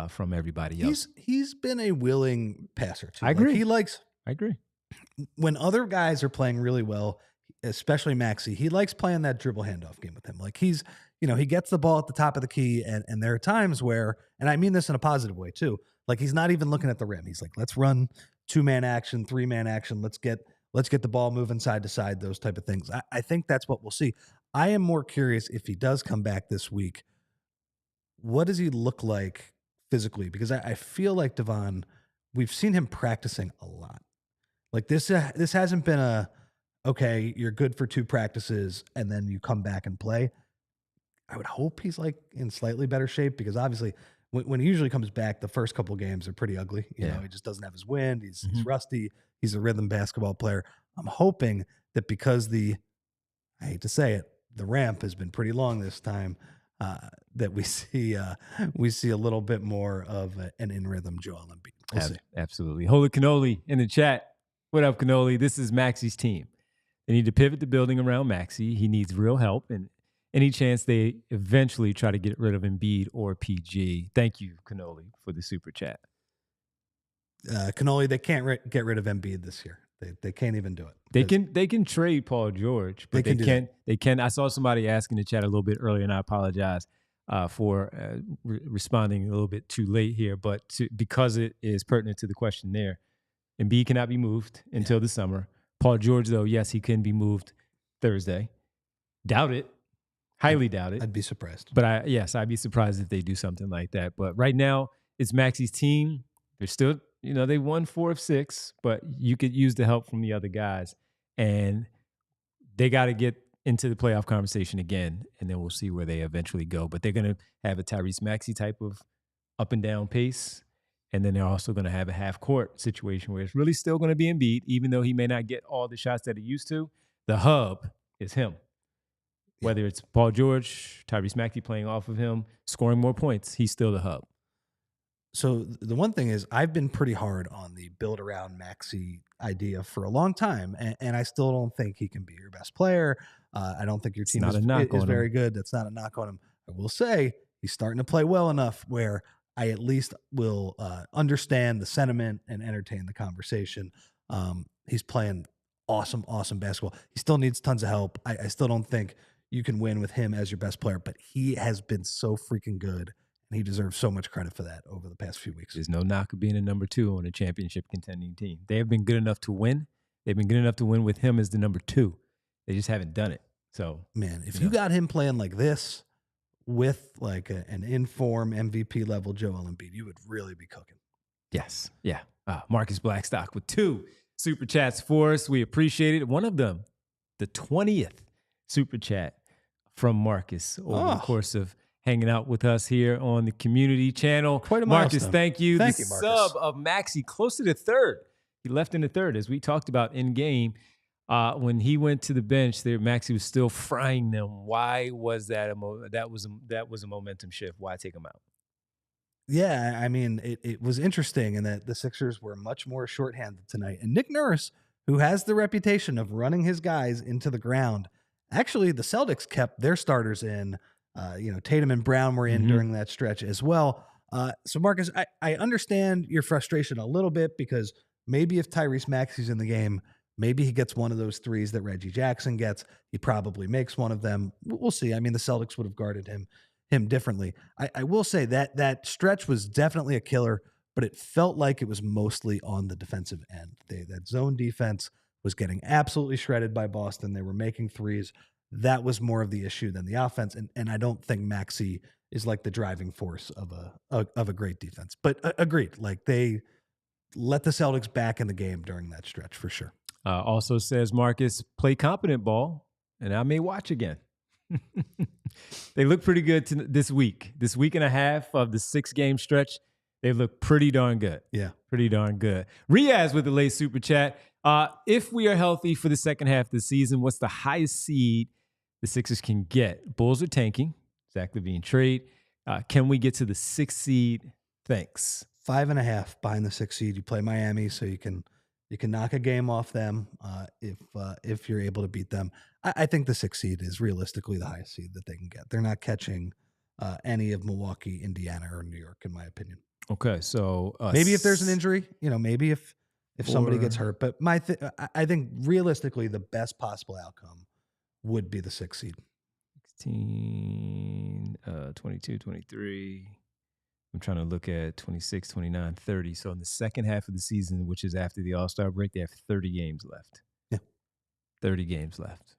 from everybody else.
He's been a willing passer too.
I agree.
I agree. When other guys are playing really well, especially Maxey, he likes playing that dribble handoff game with him. Like he gets the ball at the top of the key, and there are times where, and I mean this in a positive way too, like he's not even looking at the rim. He's like, let's run 2-man action, 3-man action. Let's get the ball moving side to side, those type of things. I think that's what we'll see. I am more curious if he does come back this week, what does he look like physically? Because I feel like Devon, we've seen him practicing a lot. Like this hasn't been okay, you're good for 2 practices and then you come back and play. I would hope he's like in slightly better shape, because obviously when he usually comes back, the first couple games are pretty ugly. You know, he just doesn't have his wind. He's rusty. He's a rhythm basketball player. I'm hoping that because I hate to say it, the ramp has been pretty long this time, that we see a little bit more of an in rhythm Joel Embiid. We'll see.
Absolutely. Holy Cannoli in the chat. What up, Cannoli? This is Maxey's team. They need to pivot the building around Maxey. He needs real help, and any chance they eventually try to get rid of Embiid or PG. Thank you, Cannoli, for the super chat.
Cannoli, they can't get rid of Embiid this year. They can't even do it.
They can trade Paul George, but they can. I saw somebody asking in the chat a little bit earlier, and I apologize for responding a little bit too late here, but because it is pertinent to the question there. Embiid cannot be moved until the summer. Paul George, though, yes, he can be moved Thursday. Doubt it. Highly doubt it.
I'd be surprised.
But I'd be surprised if they do something like that. But right now, it's Maxey's team. They're still, they won 4 of 6, but you could use the help from the other guys. And they got to get into the playoff conversation again, and then we'll see where they eventually go. But they're going to have a Tyrese Maxey type of up and down pace. And then they're also going to have a half-court situation where it's really still going to be Embiid, even though he may not get all the shots that he used to. The hub is him. Whether it's Paul George, Tyrese Maxey playing off of him, scoring more points, he's still the hub.
So the one thing is, I've been pretty hard on the build around Maxey idea for a long time, and I still don't think he can be your best player. I don't think your team is very good. That's not a knock on him. I will say he's starting to play well enough where I at least will understand the sentiment and entertain the conversation. He's playing awesome basketball. He still needs tons of help. I still don't think you can win with him as your best player, but he has been so freaking good, and he deserves so much credit for that over the past few weeks.
There's no knock of being a number 2 on a championship contending team. They have been good enough to win. They've been good enough to win with him as the number 2. They just haven't done it. So,
man, if you got him playing like this with like an in-form MVP level Joel Embiid, you would really be cooking.
Yes. Yeah. Marcus Blackstock with 2 super chats for us. We appreciate it. One of them, the 20th super chat from Marcus over the course of hanging out with us here on the community channel.
Quite a
Marcus,
milestone.
thank you.
Thank you, Marcus.
Sub of Maxey, close to the 3rd. He left in the 3rd, as we talked about in game. When he went to the bench, Maxey was still frying them. Why was that? That was a momentum shift. Why take him out?
Yeah, I mean, it was interesting in that the Sixers were much more shorthanded tonight. And Nick Nurse, who has the reputation of running his guys into the ground, actually the Celtics kept their starters in. Tatum and Brown were in during that stretch as well. So, Marcus, I understand your frustration a little bit, because maybe if Tyrese Maxey's in the game, maybe he gets one of those threes that Reggie Jackson gets. He probably makes one of them. We'll see. I mean, the Celtics would have guarded him differently. I will say that stretch was definitely a killer, but it felt like it was mostly on the defensive end. That zone defense was getting absolutely shredded by Boston. They were making threes. That was more of the issue than the offense. And I don't think Maxey is like the driving force of a great defense. But agreed, like they let the Celtics back in the game during that stretch for sure.
Also says Marcus, play competent ball, and I may watch again. They look pretty good this week. This week and a half of the 6-game stretch, they look pretty darn good.
Yeah.
Pretty darn good. Riaz with the late super chat. If we are healthy for the second half of the season, what's the highest seed the Sixers can get? Bulls are tanking. Zach LaVine trade. Can we get to the 6th seed? Thanks.
5.5 behind the 6 seed. You play Miami, so you can knock a game off them if you're able to beat them. I think the 6 seed is realistically the highest seed that they can get. They're not catching any of Milwaukee, Indiana, or New York, in my opinion.
Okay, so
maybe if there's an injury, maybe if somebody gets hurt, but I think realistically the best possible outcome would be the 6 seed.
16, 22, 23. I'm trying to look at 26, 29, 30. So in the second half of the season, which is after the All-Star break, they have 30 games left.
Yeah.
30 games left.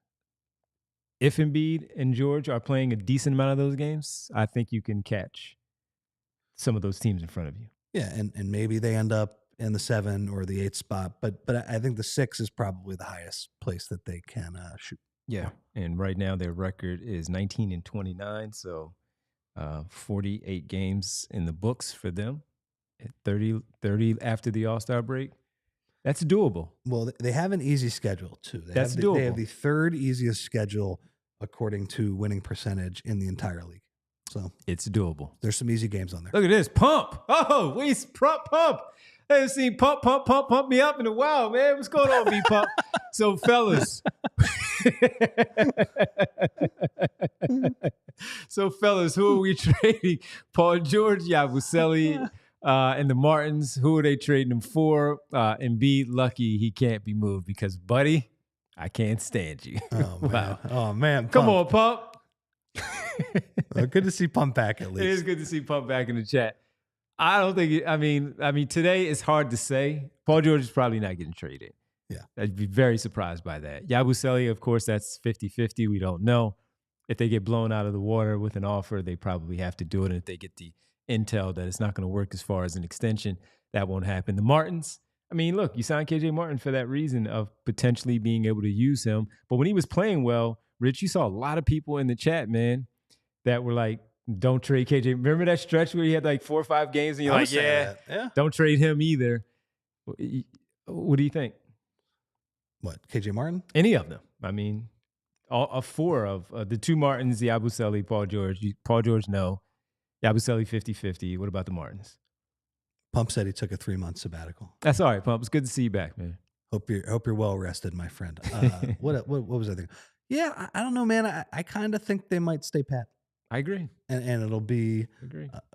If Embiid and George are playing a decent amount of those games, I think you can catch some of those teams in front of you.
Yeah, and maybe they end up in the 7 or the 8 spot, but I think the 6 is probably the highest place that they can shoot.
Yeah, and right now their record is 19-29, so 48 games in the books for them. 30 after the All-Star break. That's doable.
Well, they have an easy schedule too.
That's doable.
They have the third easiest schedule according to winning percentage in the entire league. So
it's doable.
There's some easy games on there.
Look at this. Pump. Oh, we pump. I haven't seen pump me up in a while, man. What's going on, B Pump? So, fellas. Who are we trading? Paul George, Yabusele, and the Martins. Who are they trading them for? Embiid, lucky he can't be moved because, buddy, I can't stand you.
Oh, man.
Wow.
Oh, man.
Come on, Pump.
Well, good to see Pump back at least.
It is good to see Pump back in the chat. I don't think, I mean, today it's hard to say. Paul George is probably not getting traded.
Yeah.
I'd be very surprised by that. Yabusele, of course, that's 50-50. We don't know. If they get blown out of the water with an offer, they probably have to do it. And if they get the intel that it's not going to work as far as an extension, that won't happen. The Martins, I mean, look, you signed KJ Martin for that reason of potentially being able to use him. But when he was playing well, Rich, you saw a lot of people in the chat, man, that were like, don't trade KJ. Remember that stretch where he had like 4 or 5 games and you're like, yeah, don't trade him either. What do you think?
What, KJ Martin?
Any of them. I mean, all 4 of the 2 Martins, the Yabusele, Paul George. Paul George, no. Yabusele, 50-50. What about the Martins?
Pump said he took a 3-month sabbatical.
That's all right, Pump. It's good to see you back, man.
Hope you're well rested, my friend. What was I thinking? Yeah, I don't know, man. I kind of think they might stay pat.
I agree.
And it'll be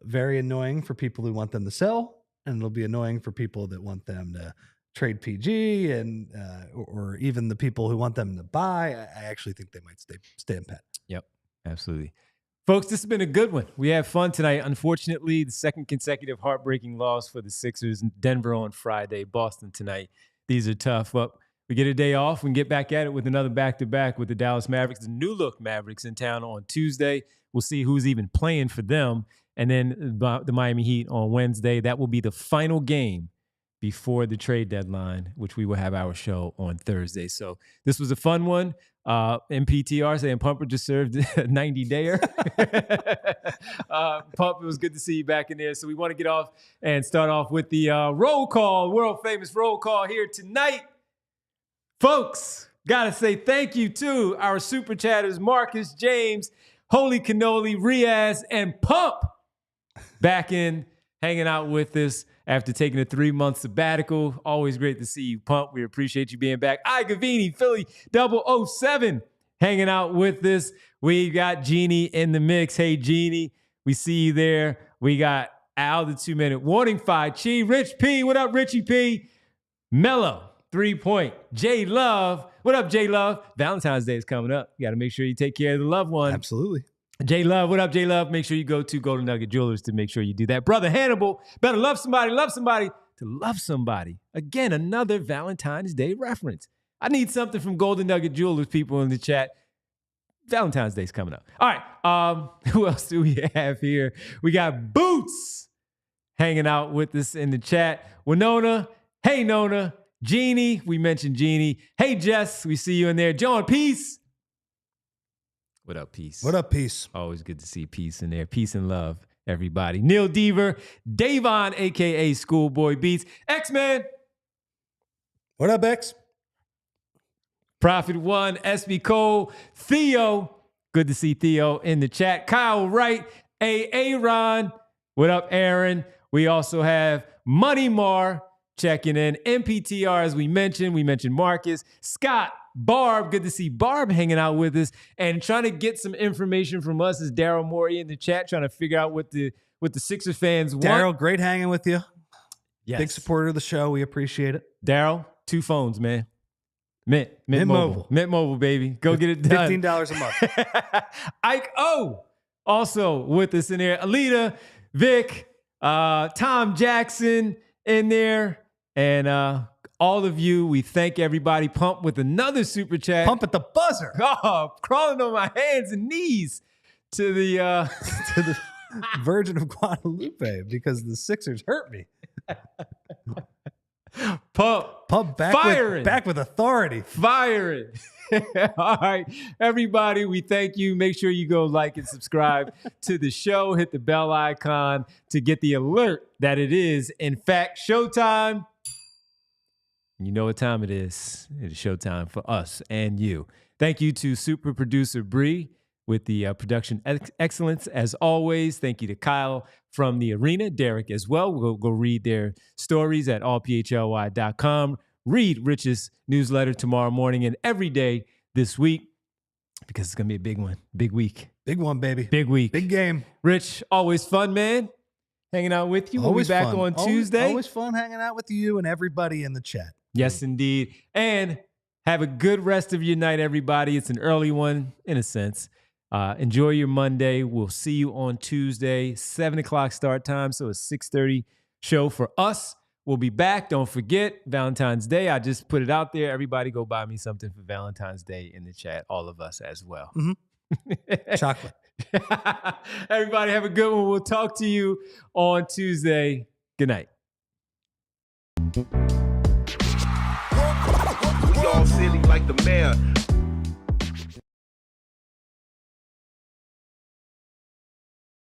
very annoying for people who want them to sell, and it'll be annoying for people that want them to trade PG and or even the people who want them to buy. I actually think they might stay in pat.
Yep, absolutely. Folks, this has been a good one. We had fun tonight. Unfortunately, the second consecutive heartbreaking loss for the Sixers. Denver on Friday, Boston tonight. These are tough. But we get a day off. We can get back at it with another back-to-back with the Dallas Mavericks. The new look Mavericks in town on Tuesday. We'll see who's even playing for them. And then the Miami Heat on Wednesday. That will be the final game before the trade deadline, which we will have our show on Thursday. So this was a fun one. MPTR saying Pumper just served a 90-dayer. Pump, it was good to see you back in there. So we want to get off and start off with the roll call, world famous roll call here tonight. Folks, got to say thank you to our super chatters, Marcus, James, Holy Cannoli, Riaz, and Pump back in hanging out with us after taking a 3-month sabbatical. Always great to see you, Pump. We appreciate you being back. Gavini, Philly 007 hanging out with us. We got Jeannie in the mix. Hey, Jeannie, we see you there. We got Al, the 2-minute warning, Phi Chi, Rich P. What up, Richie P? Mello, 3-point. J Love. What up, J Love? Valentine's Day is coming up. You got to make sure you take care of the loved one.
Absolutely.
J Love, what up, J Love? Make sure you go to Golden Nugget Jewelers to make sure you do that. Brother Hannibal, better love somebody to love somebody. Again, another Valentine's Day reference. I need something from Golden Nugget Jewelers, people in the chat. Valentine's Day's coming up. All right, who else do we have here? We got Boots hanging out with us in the chat. Winona, hey, Nona. Jeannie, we mentioned Jeannie. Hey, Jess, we see you in there. John, peace. What up, Peace?
What up, Peace?
Always good to see Peace in there. Peace and love, everybody. Neil Deaver, Davon, a.k.a. Schoolboy Beats. X-Man.
What up, X?
Prophet One, SB Cole, Theo. Good to see Theo in the chat. Kyle Wright, Aaron. What up, Aaron? We also have Money Mar checking in. MPTR, as we mentioned Marcus, Scott, Barb. Good to see Barb hanging out with us and trying to get some information from us. Is Daryl Morey in the chat trying to figure out what the Sixers fans want.
Daryl, great hanging with you.
Yes.
Big supporter of the show. We appreciate it.
Daryl, 2 phones, man. Mint Mobile. Mint Mobile, baby. Go get it done.
$15 a month.
Ike O, also with us in there. Alita, Vic, Tom Jackson in there. And all of you, we thank everybody. Pump with another super chat.
Pump at the buzzer.
Oh, crawling on my hands and knees to the
To the Virgin of Guadalupe because the Sixers hurt me.
Pump
back with authority.
Firing. All right, everybody, we thank you. Make sure you go like and subscribe to the show. Hit the bell icon to get the alert that it is, in fact, showtime. You know what time it is. It is showtime for us and you. Thank you to super producer Bree with the production excellence. As always, thank you to Kyle from the arena, Derek as well. We'll go read their stories at allphly.com. Read Rich's newsletter tomorrow morning and every day this week because it's going to be a big one. Big week.
Big one, baby.
Big week.
Big game.
Rich, always fun, man. Hanging out with you. We'll be back on Tuesday.
Always fun hanging out with you and everybody in the chat.
Yes, indeed. And have a good rest of your night, everybody. It's an early one, in a sense. Enjoy your Monday. We'll see you on Tuesday, 7 o'clock start time. So a 6:30 show for us. We'll be back. Don't forget, Valentine's Day. I just put it out there. Everybody go buy me something for Valentine's Day in the chat. All of us as well.
Mm-hmm. Chocolate.
Everybody have a good one. We'll talk to you on Tuesday. Good night.
We all silly like the mayor.